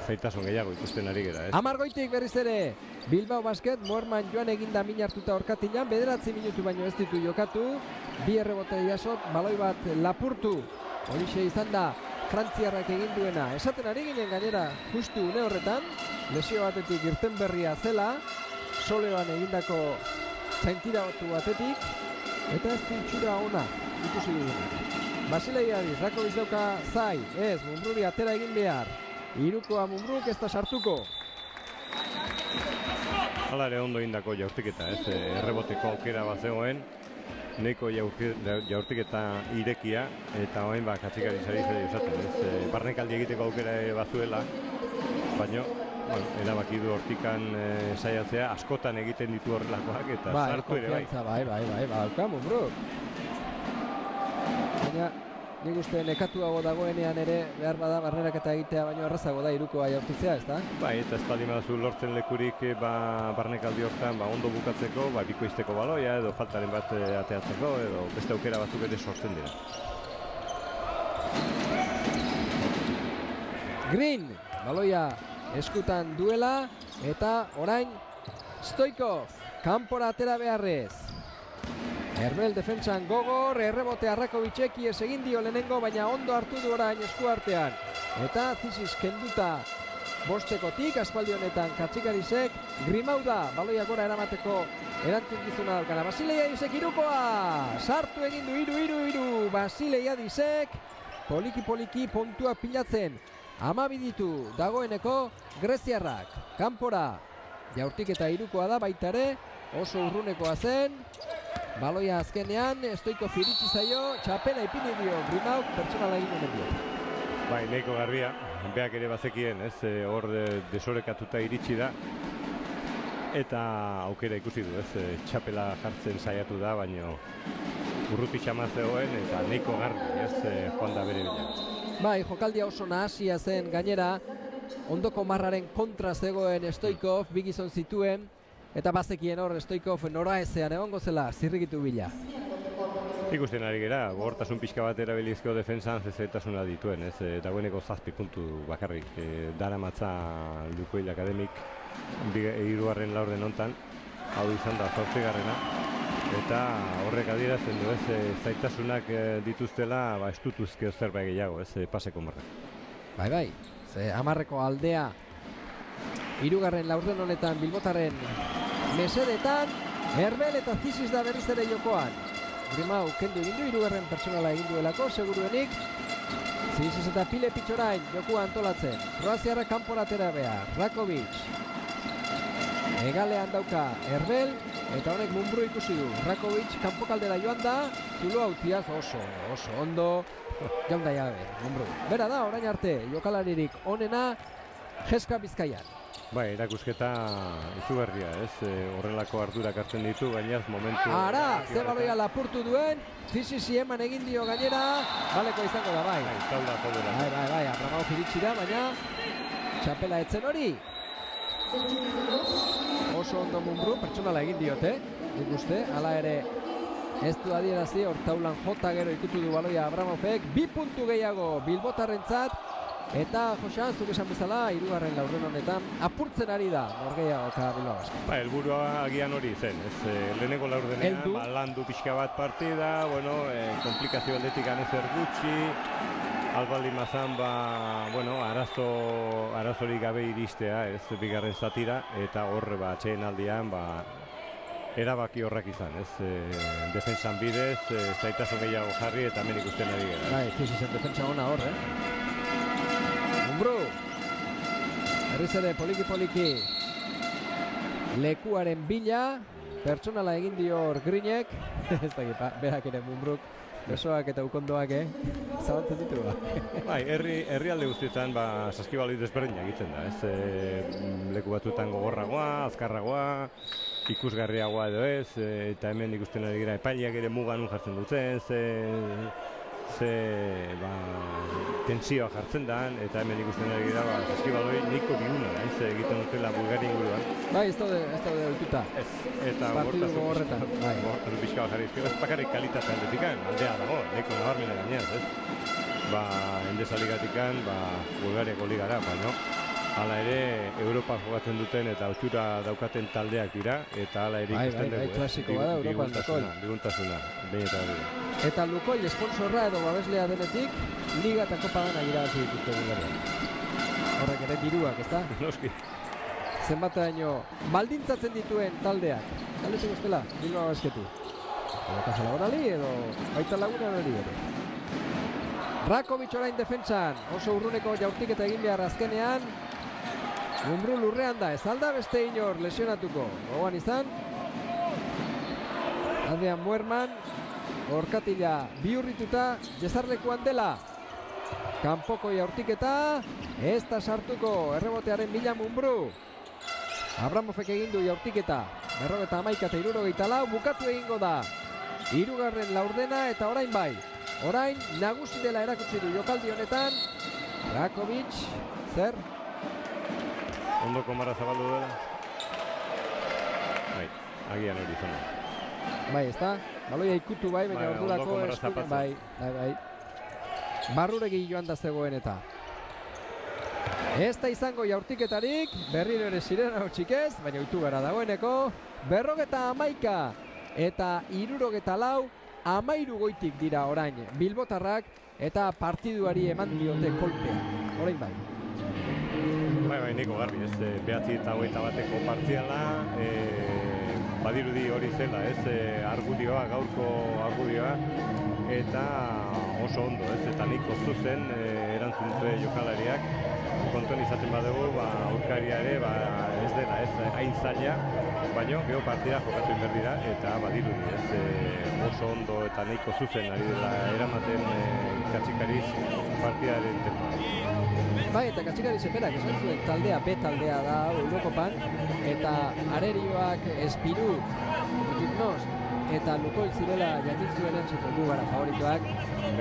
zaitasun gehiago ikusten ari gera. Amargoitik berriz ere, Bilbao Basket, Moerman joan eginda min hartuta orkatilan, 9 minutu baino ez ditu jokatu, 2 errebote jasot, baloi bat lapurtu, horixe izan da frantziarrak egin duena. Esaten ari ginen gainera, justu une horretan, lesio batetik irten berria zela, soleoan egindako zaintiratu batetik, eta ez ditxura ona ikusi dugu. Basilei Adiz, Rakovic dauka zai, ez, Mumbruri atera egin behar. Hirukoa Mumbruk ez da sartuko. Hala ere ondo indako jaurtiketa, ez, erreboteko aukera bat zegoen, nahiko jaurtiketa irekia, eta orain katxikari sari zede usaten, ez, barnekaldi egiteko aukera bazuela, baina, erabaki du hortikan saiatzea, askotan egiten ditu horrelakoak, eta sartu ere bai. Dauka Mumbruk. Baina, nik uste nekatuago dagoenean ere behar bada barneraketa egitea baino errazago da hirukoa jaurtitzea, ez da? Bai, eta espaldi mazu lortzen lekurik barnekaldi hortan ondo bukatzeko, bikoizteko baloia edo faltaren bat ateatzeko edo beste aukera batzuk ere sortzen dira. Green, baloia eskutan duela eta orain Stoikov, kanpora atera beharrez. Herbel defentsan gogor, errebote Arrakovicek ies egin dio lehenengo, baina ondo hartu du orain eskuartean. Eta Zisis kenduta bostekotik, aspaldi honetan Katxikarisek, Grimau da, baloia gora eramateko erantzukizuna daukana. Basilei Adisek irukoa, sartu egin du 3-3, Basilei Adisek, poliki pontua pilatzen, 12 ditu dagoeneko greziarrak, kanpora, jaurtik eta irukoa da baita ere, oso urrunekoa zen, baloia azkenean, Stoikov iritsi zaio, txapela ipini dio, Grimauk pertsonala egin honen dio. Bai, nahiko garbia, beak ere bazekien, ez, hor desorekatuta iritsi da, eta aukera ikusi du, ez, txapela jartzen saiatu da, baina urruti zegoen, eta nahiko garbi, ez, joan da bere bila. Bai, jokaldia oso nahasia zen gainera, ondoko marraren kontra zegoen Stoikov, bi gizon zituen, eta bazekien hor Stoikov nora ezean egongo zela zirrikitu bila. Ikusten ari gera, gogortasun pixka bat erabilizko defensan zezetasuna dituen, ez, dagoeneko 7 puntu bakarrik daramatza Lukoil Akademik 3. laurden hontan, hau izan da 8. eta horrek adierazten du, ez, zaitasunak dituztela, estutuzke zerbait gehiago, ez, paseko marra. Bai, ze 10 aldea 3. laurden honetan Bilbotarren mesedetan, Herbel eta Zisis da berriz ere jokoan. Grimau kendu egin du, 3. pertsonala egin duelako, seguruenik. Zisis eta Pile Pitxorain jokoa antolatzen. Kroaziarra kanpora atera behar, Rakovic. Egalean dauka Herbel, eta honek Mumbru ikusi du. Rakovic kanpokaldera joan da, zulo hautiaz oso ondo, jaun da jabe, Mumbru. Bera da, orain arte, jokalaririk onena, Jeska Bizkaian. Bai, erakusketa izugarria, ez, horrelako ardurak hartzen ditu, gainaz momentu... Ara, ze baloia lapurtu duen, Zizisi eman egin dio gainera, baleko izango da, bai. Bai, Abramau iritsi da, baina txapela etzen hori. Oso ondo Mumbru, pertsonala egin diote, nik uste, hala ere ez du adierazi, hor taulan jota gero ikutu du baloia Abramovek, 2 puntu gehiago Bilbotarrentzat, eta Josean, zuk esan bezala, 3. laurden honetan apurtzen ari da norgehiagoka Bilbao Basket. Ba, helburua agian hori zen, ez, lehenengo laurdenean, landu pixka bat partida, bueno, komplikazio aldetik anezer gutxi, albaldi mazan, arazorik gabe iristea, ez, bigarren zatira, eta horre, atxeen aldian, erabaki horrak izan, ez, defensan bidez, zaitasun gehiago jarri, eta hemen ikusten ari gara. Bai, Zizisen defensa ona hor, Mumbru. berriz ere poliki lekuaren bila, pertsonala egin dior Grinek, ez dakit, berak ere Mumbruk, besoak eta ukondoak, zabaltzen ditu, Bai, herrialde guztietan, saskibaloi desberdina egiten da, ez, leku batzuetan gogorragoa, azkarragoa, ikusgarriagoa edo ez, eta hemen ikusten ari gira epaileak ere mugan jartzen duten, tensioa jartzen da, eta hemen ikusten ari gira, saskibaloi nahiko biguna, ez egiten dutela Bulgaria inguruan. Bai, ez daude ohituta. Ez, eta partidu gogorretan. Hori pixka bat jarri, ez bakarrik kalitatean detikan, aldea dago, nahiko nabarmena gaineaz, ez? Endesa-ligatikan, Bulgariako ligara, baina hala ere, Europa jokatzen duten eta hautura daukaten taldeak dira, eta hala ere ikusten dugu. Bai, klasikoa da, Europan Lukoil. Biguntasuna, behin eta hori. Eta Lukoil esponsorra edo babeslea denetik, liga eta kopa dana irabazi dituzte Bulgaria. Horrek ere diruak, ezta? Noski. Zenbataino baldintzatzen dituen taldeak. Galdetzen guztela, Bilbao Basketi. Edo Kaja Laborali edo baita lagunan hori ere. Rakovic orain defentsan, oso urruneko jaurtiketa egin behar azkenean. Mumbru lurrean da, ez alda beste inor lesionatuko. Gogoan izan. Adrian Muerman, orkatila bihurrituta, jesarlekuan dela. Kanpoko jaurtiketa, ez da sartuko, errebotearen bila Mumbru. Abramovek egin du jaurtiketa, 51 eta 64, bukatu egingo da. 3. laurdena eta orain bai. Orain nagusi dela erakutsi du jokaldi honetan. Rakovic, zer? Ondoko marra zabaldu dela. Bai, agian hori izan. Bai, ez da? Baloia ikutu bai, baina ordurako eskuren bai. Barruregi joan da zegoen eta. Ez da izango jaurtiketarik, berriro ere sirena hotxikez, baina oitu gara dagoeneko. 51 eta 64, 13 goitik dira orain bilbotarrak eta partiduari eman diote kolpea. Orain bai. Bai, niko garbi, ez, 9-21 partziala, badirudi hori zela, ez, argudioa, gaurko argudioa, eta oso ondo, ez, eta niko zuzen erantzun dute jokalariak, kontuan izaten badugu, aurkaria ere, ez dela, ez, hain zaila, baina geho partida jokatu inber dira, eta badirudi, ez, oso ondo eta nahiko zuzen ari dela eramaten Katxikariz partidaren tempo. Bai, eta Katxikariz berak esan zuen taldea, B taldea da Eurokopan, eta Arerioak, Espiruk, Gimnost, eta Lukoil zirela jakin zuenen zuten gara favorituak,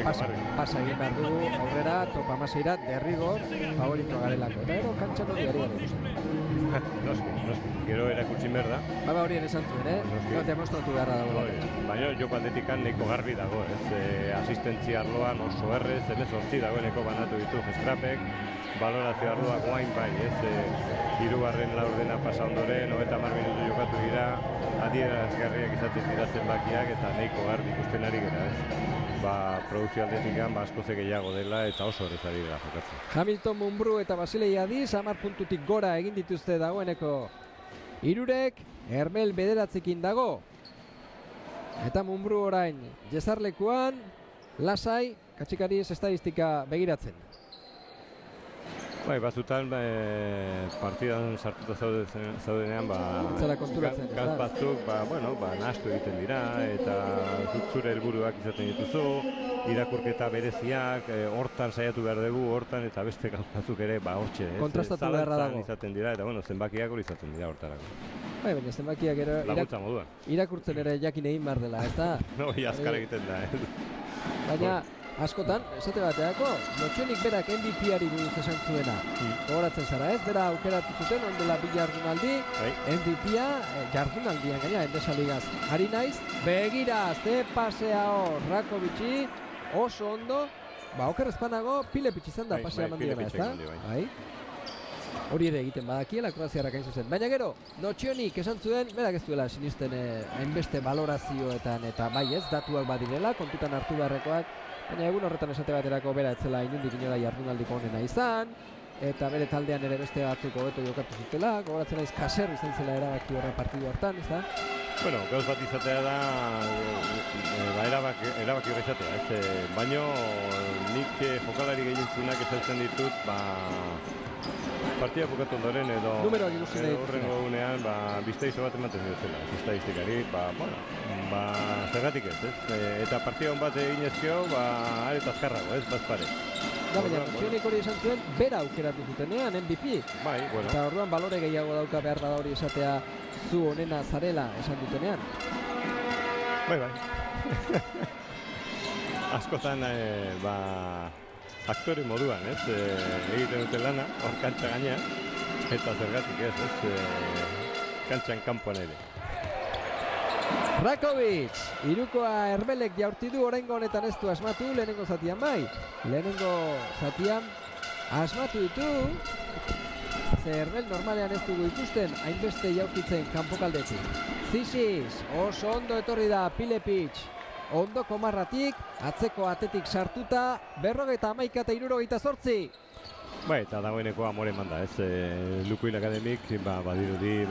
pasa egin behar dugu, aurrera, top 16 derrigor, favorito garelako. Eta gero, kantxan hori ari gara. Noski, gero erakutsi behar da. Ba, horien esan zuen, no, demostratu beharra dago. Baina, joko aldetikan nahiko garbi dago, ez, asistentzia arloan oso errez, 18 dagoeneko banatu ditu Gestrapek, balorazio arloak guain bai, ez, 3. laurdena pasa ondoren, 90 minutu jokatu dira, adierazgarriak izaten dira zenbakiak, eta nahiko garbi ikusten ari gara, ez. Produkzio aldetikan, askoz gehiago dela, eta oso horrez ari dira jokatzen. Hamilton, Mumbru eta Basilei Adiz, 10 puntutik gora egin dituzte dagoeneko hirurek, Hermel 9 dago. Eta Mumbru orain, jesarlekuan, lasai, Katxikariz estadistika begiratzen. Bai, batzutan partidan sartuta zaudenean, gaz batzuk, nahastu egiten dira, eta zure helburuak izaten dituzu, irakurketa bereziak, hortan saiatu behar dugu, hortan eta beste gaz batzuk ere, hortxe, kontrastatu beharra dago. Izaten dira, eta zenbakiak hori izaten dira hortarako. Bai, baina zenbakiak irakurtzen ere jakin egin behar dela, ez da? Hori azkar egiten da, baina, askotan, esate bateako, Lotxonik berak MVP-ari buruz esan zuena. Gogoratzen zara ez, bera aukeratu zuten, ondela 2 jardunaldi, MVP-a, jardunaldian gaina, Endesa Ligaz. Ari naiz, begira, ze pasea hor, Rakovici, oso ondo, oker ezpanago, Pilepic izan da pasea mandiona, ez da? Bai. Hori ere egiten badakiela, Kroaziarrak hain zuzen. Baina gero, Lotxonik esan zuen, berak ez duela sinisten hainbeste valorazioetan, eta bai ez, datuak badirela, kontutan hartu beharrekoak, baina egun horretan esate baterako bera etzela inundik inola jardunaldiko onena izan, eta bere taldean ere beste batzuk hobeto jokatu zutela, gogoratzen naiz Kaser izan zela erabaki horren partidu hartan, ez da? Bueno, gauz bat izatea da, erabaki hori izatea, ez? Baina nik jokalari gehientzunak ezautzen ditut, partida bukatu ondoren edo numeroak ikusten dituzte. Horrengo unean, bizta iso bat ematen dutela, estadistikari, zergatik ez, eta partida hon bat egin ezkio, aret azkarrago, ez, bazpare. Da, baina, Zionik hori esan zuen, bera aukeratu zutenean, MVP. Bai, bueno. Eta orduan balore gehiago dauka behar da hori esatea zu onena zarela esan dutenean. Bai. Askotan, aktore moduan, ez, egiten dute lana, hor kantxa gainean, eta zergatik ez, kantxan kanpoan ere. Rakovic, irukoa Erbelek jaurti du, oraingo honetan ez du asmatu, lehenengo zatian bai. Lehenengo zatian asmatu ditu, ze Erbel normalean ez dugu ikusten, hainbeste jaurtitzen kanpokaldetik. Zisis, oso ondo etorri da Pilepic, ondo komarratik, atzeko atetik sartuta, 51 eta 68. Bai, eta dagoeneko amore manda, ez, Lukuil Akademik, badirudi,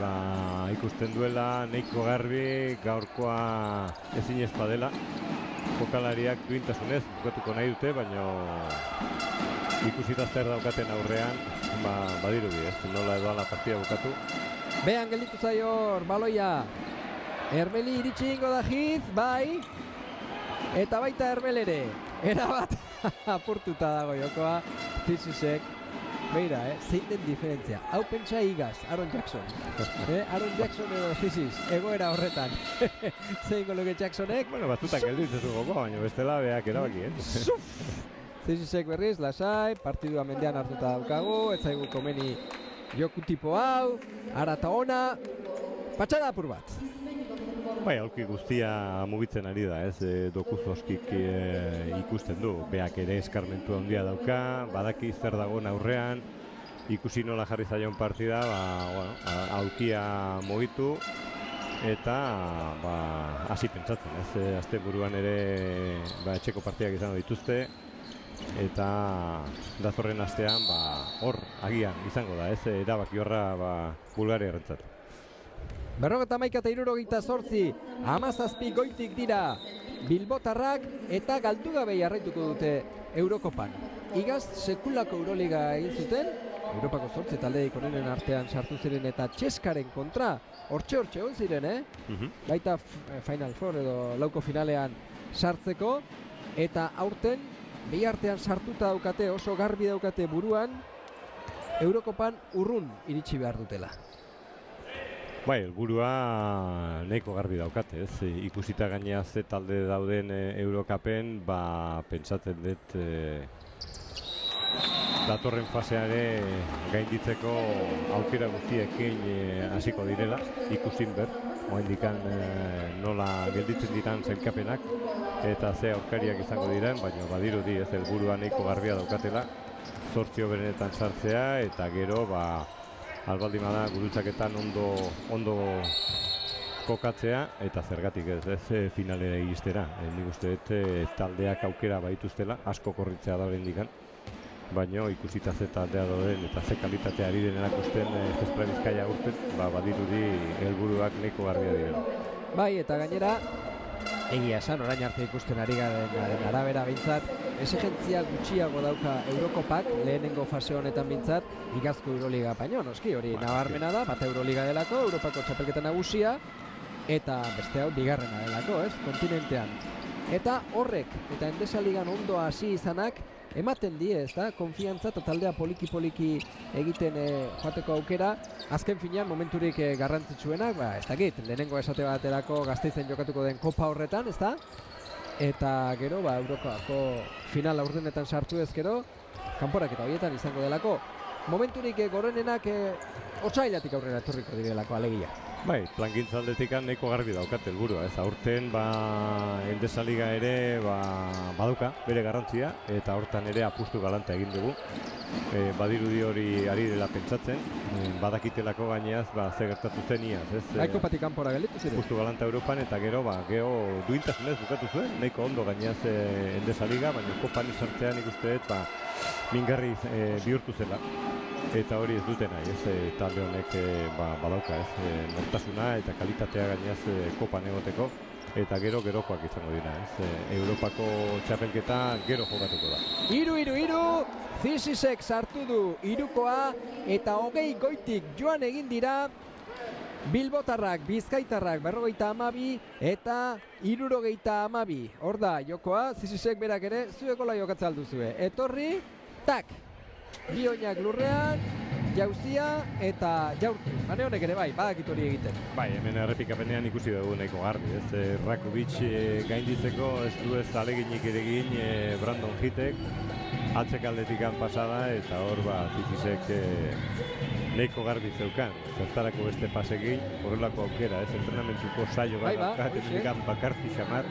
ikusten duela, nahiko garbi, gaurkoa ezin dela, jokalariak duintasunez, bukatuko nahi dute, baina ikusita zer daukaten aurrean, badirudi, ez, nola edo ala partida bukatu. Behan gelditu zaio baloia, Erbeli iritsi ingo da hit, bai, eta baita Erbel ere, erabat apurtuta dago jokoa, Zizisek. Beira, zein den diferentzia. Hau pentsa igaz, Aaron Jackson. Aaron Jackson edo Zisis, egoera horretan. Zein goloke Jacksonek. Bueno, batzutan gelditzen zu goko, baina bestela beak erabaki, Zizisek berriz, lasai, partidua mendean hartuta daukagu, ez zaigu komeni joku tipo hau, arata ona, patxada apur bat. Bai, aurki guztia mugitzen ari da, ez, Dokuzoskik ikusten du. Beak ere eskarmentu handia dauka, badaki zer dagoen aurrean, ikusi nola jarri zaion partida, aukia mugitu, eta hasi pentsatzen, ez, azte buruan ere etxeko partidak izango dituzte, eta datorren astean, hor, agian izango da, ez, erabaki horra Bulgaria rentzat. 51 eta 68, 17 goitik dira Bilbotarrak eta galdu gabe jarraituko dute Eurokopan. Igaz sekulako Euroliga egin zuten, Europako 8 taldeik onenen artean sartu ziren eta Txeskaren kontra, hortxe egon ziren, baita Final Four edo lauko finalean sartzeko, eta aurten behi artean sartuta daukate, oso garbi daukate buruan, Eurokopan urrun iritsi behar dutela. Bai, helburua nahiko garbi daukate, ez? Ikusita gainea ze talde dauden Eurokapen, pentsatzen dut datorren faseare gainditzeko aukera guztiekin hasiko direla, ikusin oraindikan nola gelditzen diran sailkapenak eta ze aurkariak izango diren, baina badirudi ez helburua nahiko garbia daukatela, 8 berenetan sartzea eta gero albaldima da gurutzaketan ondo kokatzea eta zergatik ez finalera iristera. Nik uste dut taldeak aukera baituztela, asko korritzea da oraindikan, baina ikusita ze taldea dauden eta ze kalitatea ari den erakusten Zespra Bizkaia urten, badirudi helburuak nahiko garbia direla. Bai, eta gainera, egia esan, orain arte ikusten ari garen arabera bintzat, exigentzia gutxiago dauka Eurokopak, lehenengo fase honetan bintzat, igazko Euroliga baino, noski, hori nabarmena da, bat Euroliga delako, Europako txapelketa nagusia, eta beste hau bigarrena delako, ez, kontinentean. Eta horrek, eta Endesa Ligan ondo hasi izanak, ematen die, ez da, konfiantza eta taldea poliki-poliki egiten joateko aukera, azken finean momenturik garrantzitsuenak, ez dakit, lehenengo esate baterako Gasteizen jokatuko den kopa horretan, ez da? Eta gero, Eurokako final aurdenetan sartu ezkero, kanporak eta horietan izango delako. Momenturik gorenenak otsailatik aurrera etorriko direlako alegia. Bai, plangintza aldetik nahiko garbi daukat helburua, ez aurten Endesa Liga ere baduka bere garrantzia eta hortan ere apustu galanta egin dugu. Badirudi hori ari dela pentsatzen, badakitelako gaineaz ze gertatu zen iaz, ez? Kopatik kanpora gelditu ziren. Apustu galanta Europan eta gero duintasunez bukatu zuen, nahiko ondo gaineaz Endesa Liga, baina kopan sartzean ikuste dut mingarri bihurtu zela. Eta hori ez dute nahi, ez talde honek badauka, ez nortasuna eta kalitatea gainaz kopan egoteko. eta gerokoak izango dira, ez? Europako txapelketa gero jokatuko da. 3-3, Zisisek sartu du hirukoa eta 20 goitik joan egin dira Bilbotarrak, Bizkaitarrak 52 eta 72. Hor da jokoa, Zisisek berak ere zuekola jokatzen alduzue. Etorri, tak! Bi oinak lurrean, jauzia eta jaurti. Bane honek ere bai, badakit hori egiten. Bai, hemen errepikapenean ikusi dugu nahiko garbi, ez? Rakovic gainditzeko ez du ez aleginik ere egin Brandon Hitek, atzekaldetikan pasada eta hor Zisisek nahiko garbi zeukan. Zertarako beste pasekin, horrelako aukera, ez? Entrenamentuko saio bat bakarti xamar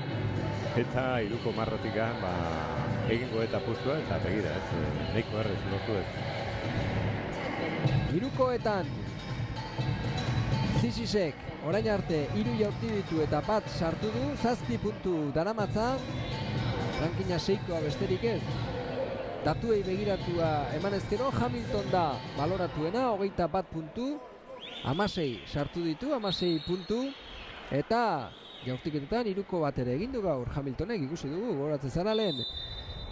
eta hiruko marrotikan egingo eta pustua eta begira, ez? Nahiko garbi lortu ez. Hirukoetan Zisisek orain arte 3 jaurti ditu eta bat sartu du, 7 puntu daramatza, rankina 6koa besterik ez. Datuei begiratua eman ezkero, Hamilton da baloratuena, 21 puntu, 16 sartu ditu, 16 puntu, eta jaurtiketetan 3ko bat ere egin du gaur Hamiltonek, ikusi dugu, goratzen zara lehen.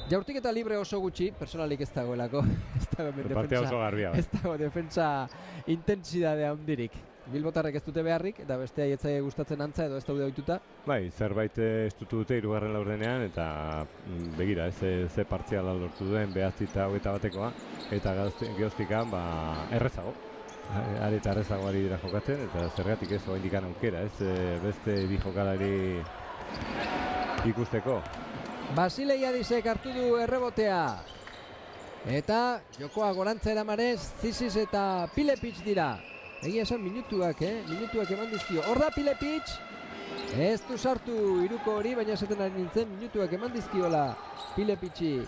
Jaurtiketa libre oso gutxi, personalik ez dagoelako, ez dago defensa intentsidadea handirik. Bilbotarrek ez dute beharrik, eta beste aietzaile gustatzen antza edo ez daude ohituta. Bai, zerbait estutu dute 3. laurdenean, eta begira, ze partziala lortu duen, 9-21, eta geoztikan errezago. Areta errezago ari dira jokatzen, eta zergatik ez oaindikan aukera, beste bi jokalari ikusteko. Basilei Adisek hartu du errebotea. Eta jokoa gorantza eramanez, Zisis eta Pilepic dira. Egia esan minutuak eman dizkio. Hor da Pilepic, ez du sartu 3ko hori, baina esaten ari nintzen, minutuak eman dizkiola Pilepic'i.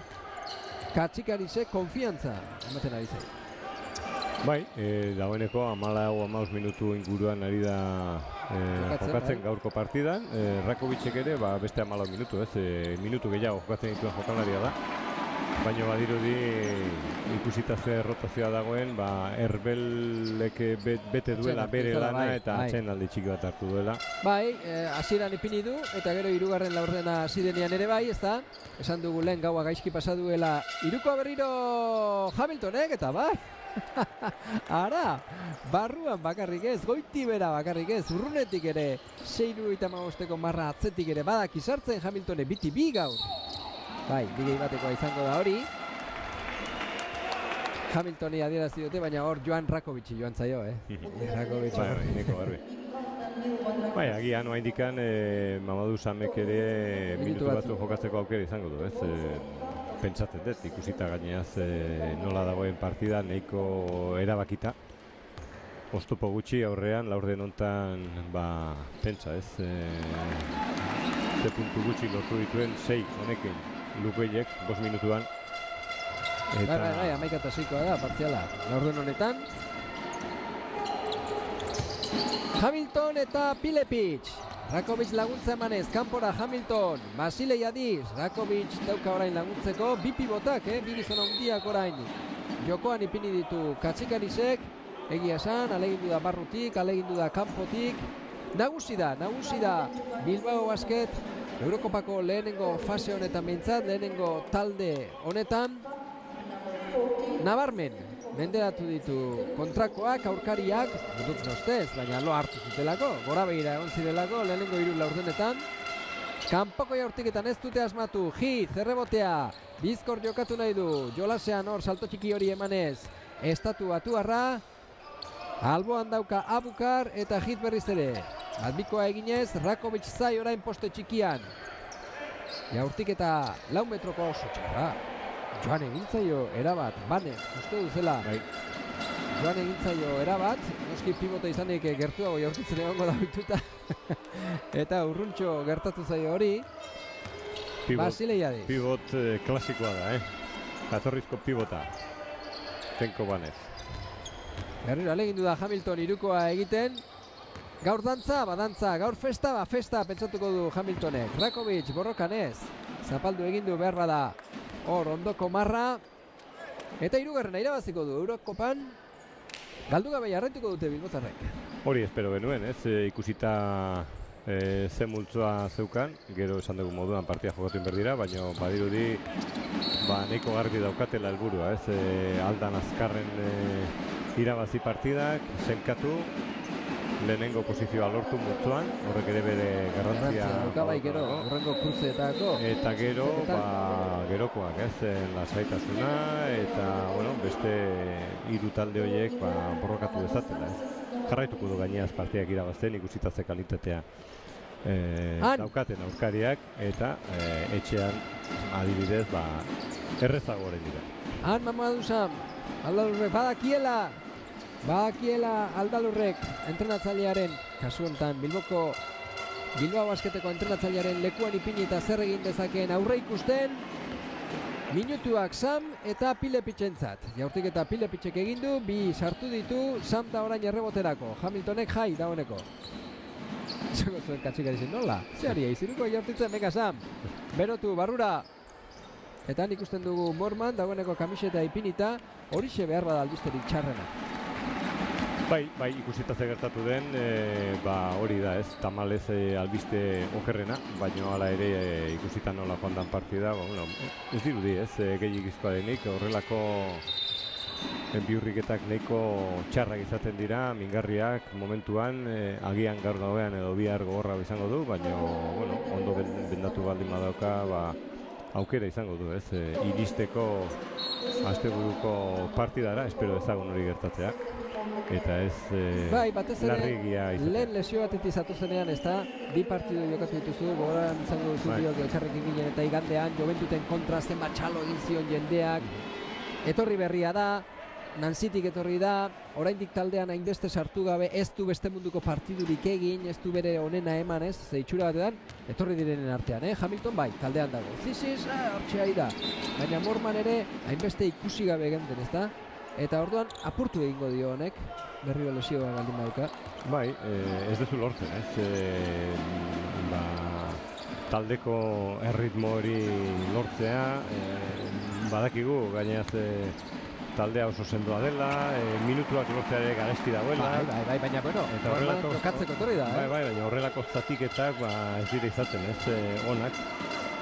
Katsikarisek konfiantza ematen ari zen. Bai, dagoeneko 14-15 minutu inguruan ari da jokatzen gaurko partidan. Rakovicek ere beste 14 minutu, minutu gehiago jokatzen dituen jokalaria da. Baina badirudi ikusita ze rotazioa dagoen, Erbelek bete duela bere lana eta atxen aldi txiki bat hartu duela. Bai, hasieran ipini du eta gero 3. laurdena hasi denean ere bai, ezta? Esan dugu lehen gaua gaizki pasa duela 3koa berriro Hamiltonek eta bai. Ara, barruan bakarrik ez, goiti bera bakarrik ez, urrunetik ere 6-15 marra atzetik ere badak izartzen Hamiltone biti bi gaur. Bai, bigei batekoa izango da hori. Hamiltoni adierazi dute, baina hor Joan Rakovic'i joan zaio, Rakovic. Bai, neko garbi. Bai, agian oa indikan Mamadou Samek ere minutu batzu jokatzeko aukera izango du, pentsatzen dut, ikusita gaineaz nola dagoen partida, nahiko erabakita. Oztopo gutxi aurrean, laurden hontan, pentsa ez, ze puntu gutxi lortu dituen, 6 honekin Lukeiek, 5 minutuan. Bai, 11-6koa da, partziala, laurden honetan. Hamilton eta Pilepic. Rakovic laguntza emanez, kanpora Hamilton, Basilei Adiz, Rakovic dauka orain laguntzeko, bi pivotak, bi gizona hundiak orain. Jokoan ipini ditu Katsikarisek, egia esan, alegindu da barrutik, alegindu da kanpotik. Nagusi da Bilbao Basket, Eurokopako lehenengo fase honetan behintzat, lehenengo talde honetan. Nabarmen, menderatu ditu kontrakoak, aurkariak, dut nostez, baina lo hartu zutelako, gora begira egon zirelako, lehenengo 3 laurdenetan. Kanpoko jaurtiketan ez dute asmatu, Hit, errebotea, Bizkor jokatu nahi du, jolasean hor salto txiki hori emanez, Estatu Batuarra, alboan dauka Abukar eta Hit berriz ere. Adbikoa eginez, Rakovic zai orain poste txikian. Jaurtiketa 4 metroko oso txarra. Joan egintzaio erabat, banez, uste duzela. Joan egintzaio erabat, noski pibota izanik gertuago jaurtitzen egongo da bituta. Eta urruntxo gertatu zaio hori. Basilei Adiz. Pibot klasikoa da, Jatorrizko pibota. Tenko banez. Berriro alegindu da Hamilton 3koa egiten. Gaur dantza, badantza, gaur festa, festa, pentsatuko du Hamiltonek. Rakovic, borrokan ez. Zapaldu egindu behar bada. Hor, ondoko marra. Eta 3. irabaziko du Eurokopan. Galdu gabe jarraituko dute bilbotarrek. Hori espero genuen, ikusita ze multzoa zeukan, gero esan dugu moduan partida jokatu berdira, baina badirudi nahiko garbi daukatela helburua, ez? Aldan azkarren irabazi partidak, zenkatu, lehenengo posizioa lortu multzoan, horrek ere bere garrantzia daukabai gero, horrengo kruzeetako. Eta gero, gerokoak, ez? Lasaitasuna eta, beste hiru talde horiek borrokatu dezatela, ez? Jarraituko du gaineaz partidak irabazten, ikusita ze kalitatea daukaten aurkariak, eta etxean adibidez errezago horren dira. Han Mamadou Sam, Aldalurrek, badakiela Aldalurrek entrenatzailearen, kasu honetan Bilbao Basketeko entrenatzailearen lekuan ipini eta zer egin dezakeen aurre ikusten, minutuak Sam eta Pilepitxentzat. Jaurtik eta Pilepitxek egin du, bi sartu ditu, Sam da orain erreboterako. Hamiltonek jai dagoeneko. Zego zuen katxikari zen, nola? Zeari eiziruko jaurtitzen, venga Sam. Berotu, barrura. Eta ikusten dugu Morman, dagoeneko kamiseta ipinita, horixe behar bada albisterik txarrena. Bai, ikusita ze gertatu den, hori da, ez, tamalez albiste okerrena, baina hala ere ikusita nola joan dan partida, ez dirudi, ez, gehiagizkoarenik, horrelako biurriketak nahiko txarrak izaten dira, mingarriak momentuan, agian gaur gauean edo bihar gogorra izango du, baina, ondo bendatu baldin badauka, aukera izango du, ez, iristeko asteburuko partidara, espero ezagun hori gertatzea. Eta ez batez ere, lehen lesio batetik zatu zenean, ez da, bi partidu jokatu dituzu, gogoran izango duzu biok elkarrekin ginen, eta igandean Joventuten kontra zenbat txalo egin zion jendeak, etorri berria da, Nanzitik etorri da, oraindik taldean hainbeste sartu gabe, ez du beste munduko partidurik egin, ez du bere onena eman, ez, itxura batean, etorri direnen artean, Hamilton bai, taldean dago, ziziz, hortxe da, baina Morman ere hainbeste ikusi gabe egiten, ez da? Eta orduan apurtu egingo dio honek, berriro lesioa baldin badauka. Bai, ez dezu lortzen, ez? Taldeko erritmo hori lortzea, badakigu, gainaz taldea oso sendoa dela, minutuak lortzea ere garesti dagoela. Bai, baina, jokatzeko torri da. Bai, baina horrelako zatiketak ez dira izaten, ez onak.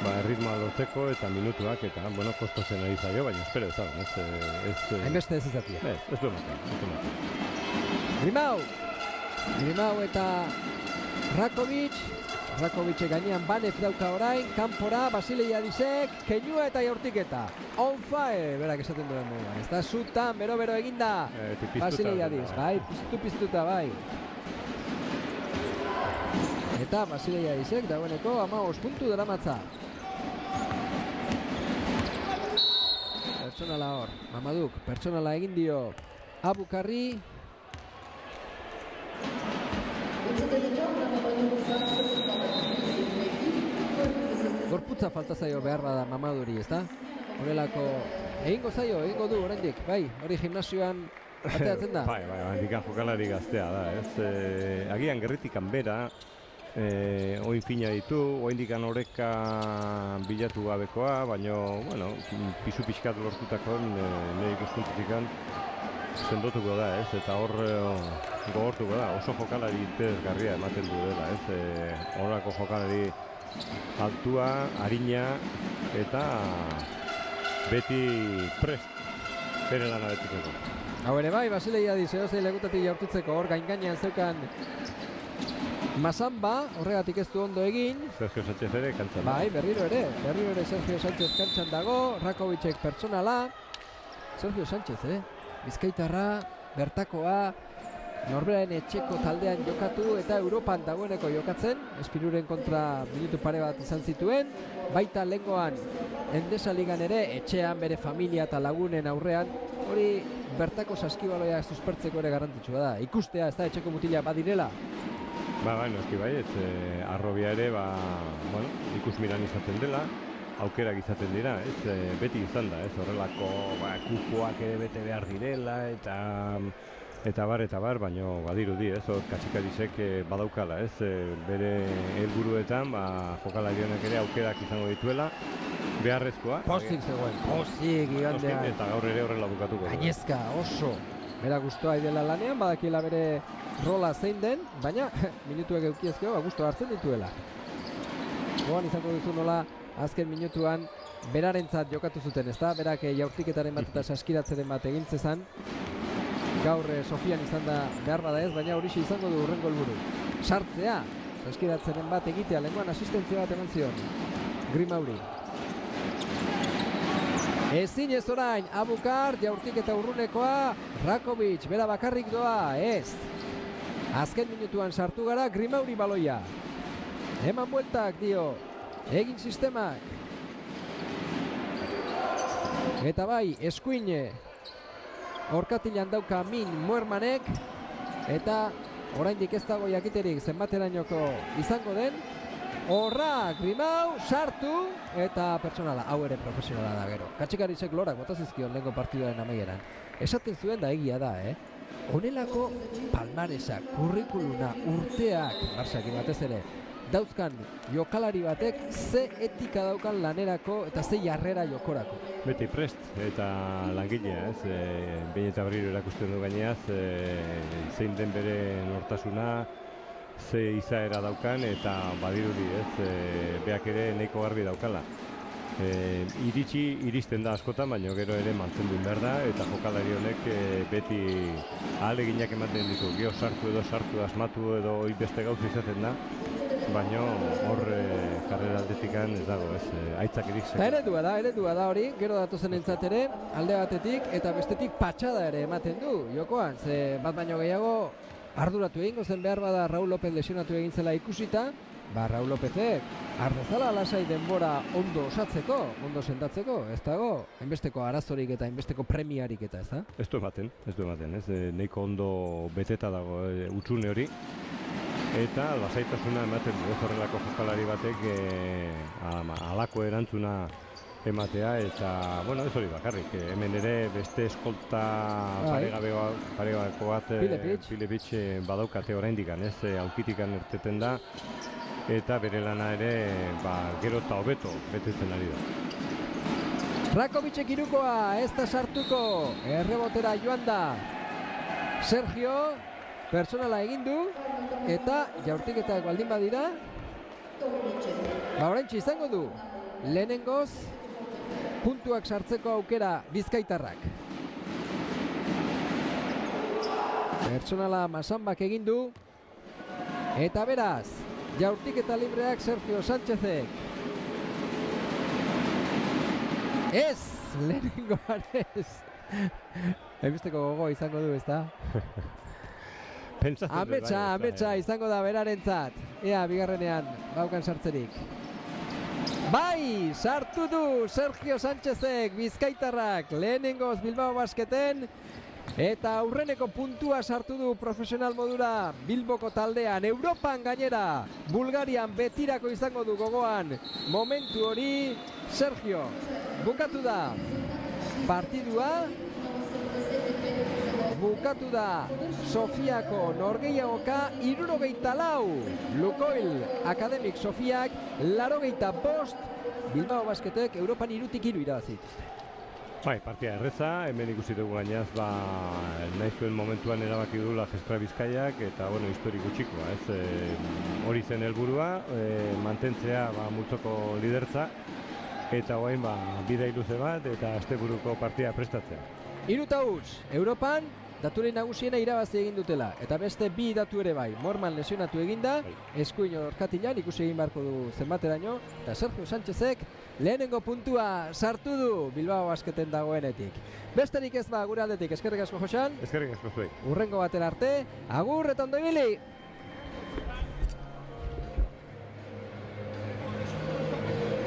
Erritmoa lortzeko eta minutuak eta, kostatzen ari zaio, baina espero ezagun, ez... Hainbeste ez izatia. Ez du ematen. Grimau eta Rakovic gainean Banef dauka orain, kanpora, Basilei Adisek, keinua eta jaurtiketa. On fire, berak esaten duen moduan. Ez da zutan, bero eginda. Basilei Adis, bai, piztuta, bai. Eta Basilei Adisek dagoeneko 15 puntu daramatza. Pertsonala hor, Mamaduk, pertsonala egin dio Abukarri. Gorputza falta zaio behar bada Mamaduri, ez da? Horrelako, egingo du oraindik, bai, hori gimnasioan ateatzen da. Bai, handikan jokalari gaztea da, ez? Agian gerritikan bera, oin fina ditu, oindikan oreka bilatu gabekoa, baina, pisu pixkat lortutako nire ikuspuntutikan sendotuko da, ez? Eta hor gogortuko da, oso jokalari interesgarria ematen du dela, ez? Horrako jokalari altua, harina, eta beti prest, bere lana betuko. Hau ere bai, Basilei Adis, eozei legutatik jaurtitzeko hor gainean zeukan Masamba, horregatik ez du ondo egin. Sergio Sánchez ere kantxan. Bai, berriro ere Sergio Sánchez kantxan dago, Rakovicek pertsonala. Sergio Sánchez, Bizkaitarra, bertakoa, norberaren etxeko taldean jokatu eta Europan dagoeneko jokatzen. Espinuren kontra minutu pare bat izan zituen. Baita lehengoan Endesa Ligan ere, etxean bere familia eta lagunen aurrean. Hori bertako saskibaloia suspertzeko ere garrantzitsua da. Ikustea, ez da etxeko mutila badirela. Noski bai, arrobia ere, ikusmiran izaten dela, aukerak izaten dira, beti izan da, horrelako kukuak ere bete behar direla, eta bar, baina badirudi, katxikarisek badaukala, bere helburuetan, jokalari honek ere aukerak izango dituela, beharrezkoa. Pozik zegoen, igandean. Eta gaur ere horrela bukatuko. Gainezka, oso. bera guztua idela lanean, badakila bere rola zein den, baina minutuek eukiezkeo, guztua hartzen dituela. Goan izango duzu nola, azken minutuan, berarentzat jokatu zuten, ezta? Berak jaurtiketaren bat eta saskiratzeren bat egintzezan. Gaur Sofian izan da behar bada ez, baina horixe izango du hurrengo helburu. Sartzea, saskiratzeren bat egitea, lenguan asistentzia bat eman zion. Grimauri. Ezin ez orain, Abukar, jaurtiketa urrunekoa, Rakovic, bera bakarrik doa, ez. Azken minutuan sartu gara, Grimauri baloia. Eman bueltak dio, egin sistemak. Eta bai, eskuine, orkatilan dauka Min Muermanek, eta oraindik ez dago jakiterik zenbaterainoko izango den. Horra, Grimau, sartu, eta pertsonala, hau ere profesionala da gero. Katxikarisek lorak botazizkion lehenko partiduaren amaieran. Esaten zuen da egia da, honelako palmaresak, kurrikuluna, urteak, Barsakin batez ere, dauzkan jokalari batek ze etika daukan lanerako eta ze jarrera jokorako. Beti prest eta langilea, ez? Behin eta berriro erakusten du gaineaz, zein den bere nortasuna, ze izaera daukan eta badirudi, ez? Beak ere nahiko garbi daukala. Iristen da askotan, baina gero ere mantendu behar da, eta jokalari honek beti ahaleginak ematen ditu. Gio sartu edo sartu, asmatu edo beste gauza izaten da, baina hor karrera aldetikan ez dago, ez, aitzakirik sekula. Eta eredua da hori, gero datozen entzat ere, alde batetik eta bestetik patxada ere ematen du, jokoan, ze bat baino gehiago arduratu egingo zen behar bada Raul López lesionatu egin zela ikusita, Raul Lópezek ardezala lasai denbora ondo osatzeko, ondo sentatzeko, ez dago, hainbesteko arazorik eta hainbesteko premiarik eta ez da? Ez du ematen, ez, nahiko ondo beteta dago utxune hori. Eta lasaitasuna ematen du, horrelako jokalari batek halako erantzuna ematea, eta, bueno, ez hori bakarrik, hemen ere beste eskolta paregabeko bat Pilepic badaukate oraindik, ez, aukitikan irteten da, eta bere lana ere gero eta hobeto betetzen ari da. Rakovicek irukoa, ez da sartuko, errebotera joan da. Sergio, pertsonala egin du, eta jaurtiketak baldin badira, oraintxe izango du, lehenengoz, puntuak sartzeko aukera bizkaitarrak. Pertsonala Masambak egin du, eta beraz, jaurtiketa libreak Sergio Sánchezek. Ez, lehenengoan ez. Ebisteko gogo izango du, ez da? Ametsa izango da berarentzat. Ea, bigarrenean, baukan sartzerik. Bai, sartu du Sergio Sánchezek, bizkaitarrak, lehenengoz Bilbao Basketen, eta aurreneko puntua sartu du profesional modura Bilboko taldean, Europan gainera, Bulgarian betirako izango du gogoan. Momentu hori, Sergio, bukatu da partidua, bukatu da Sofiako norgehiagoka 64, Lukoil Akademik Sofiak 85, Bilbao Basketek Europan 3-3 irabazit. Bai, partia erreza, hemen ikusi dugu gainaz, nahi zuen momentuan erabaki dula Jeskra Bizkaiak, eta, bueno, histori gutxikoa, ez, hori zen helburua, mantentzea multzoko lidertza, eta orain bidai luze bat, eta asteburuko partia prestatzea. 3-3, Europan, daturen nagusiena irabazi egin dutela, eta beste bi datu ere bai, Morman lesionatu eginda, eskuin orkatilan ikusi egin beharko du zenbateraino, eta Sergio Sánchezek lehenengo puntua sartu du Bilbao Basketen dagoenetik. Besterik ez gure aldetik, eskerrik asko Joxan. Eskerrik asko zuei. Urrengo batera arte, agur eta ondo ibili!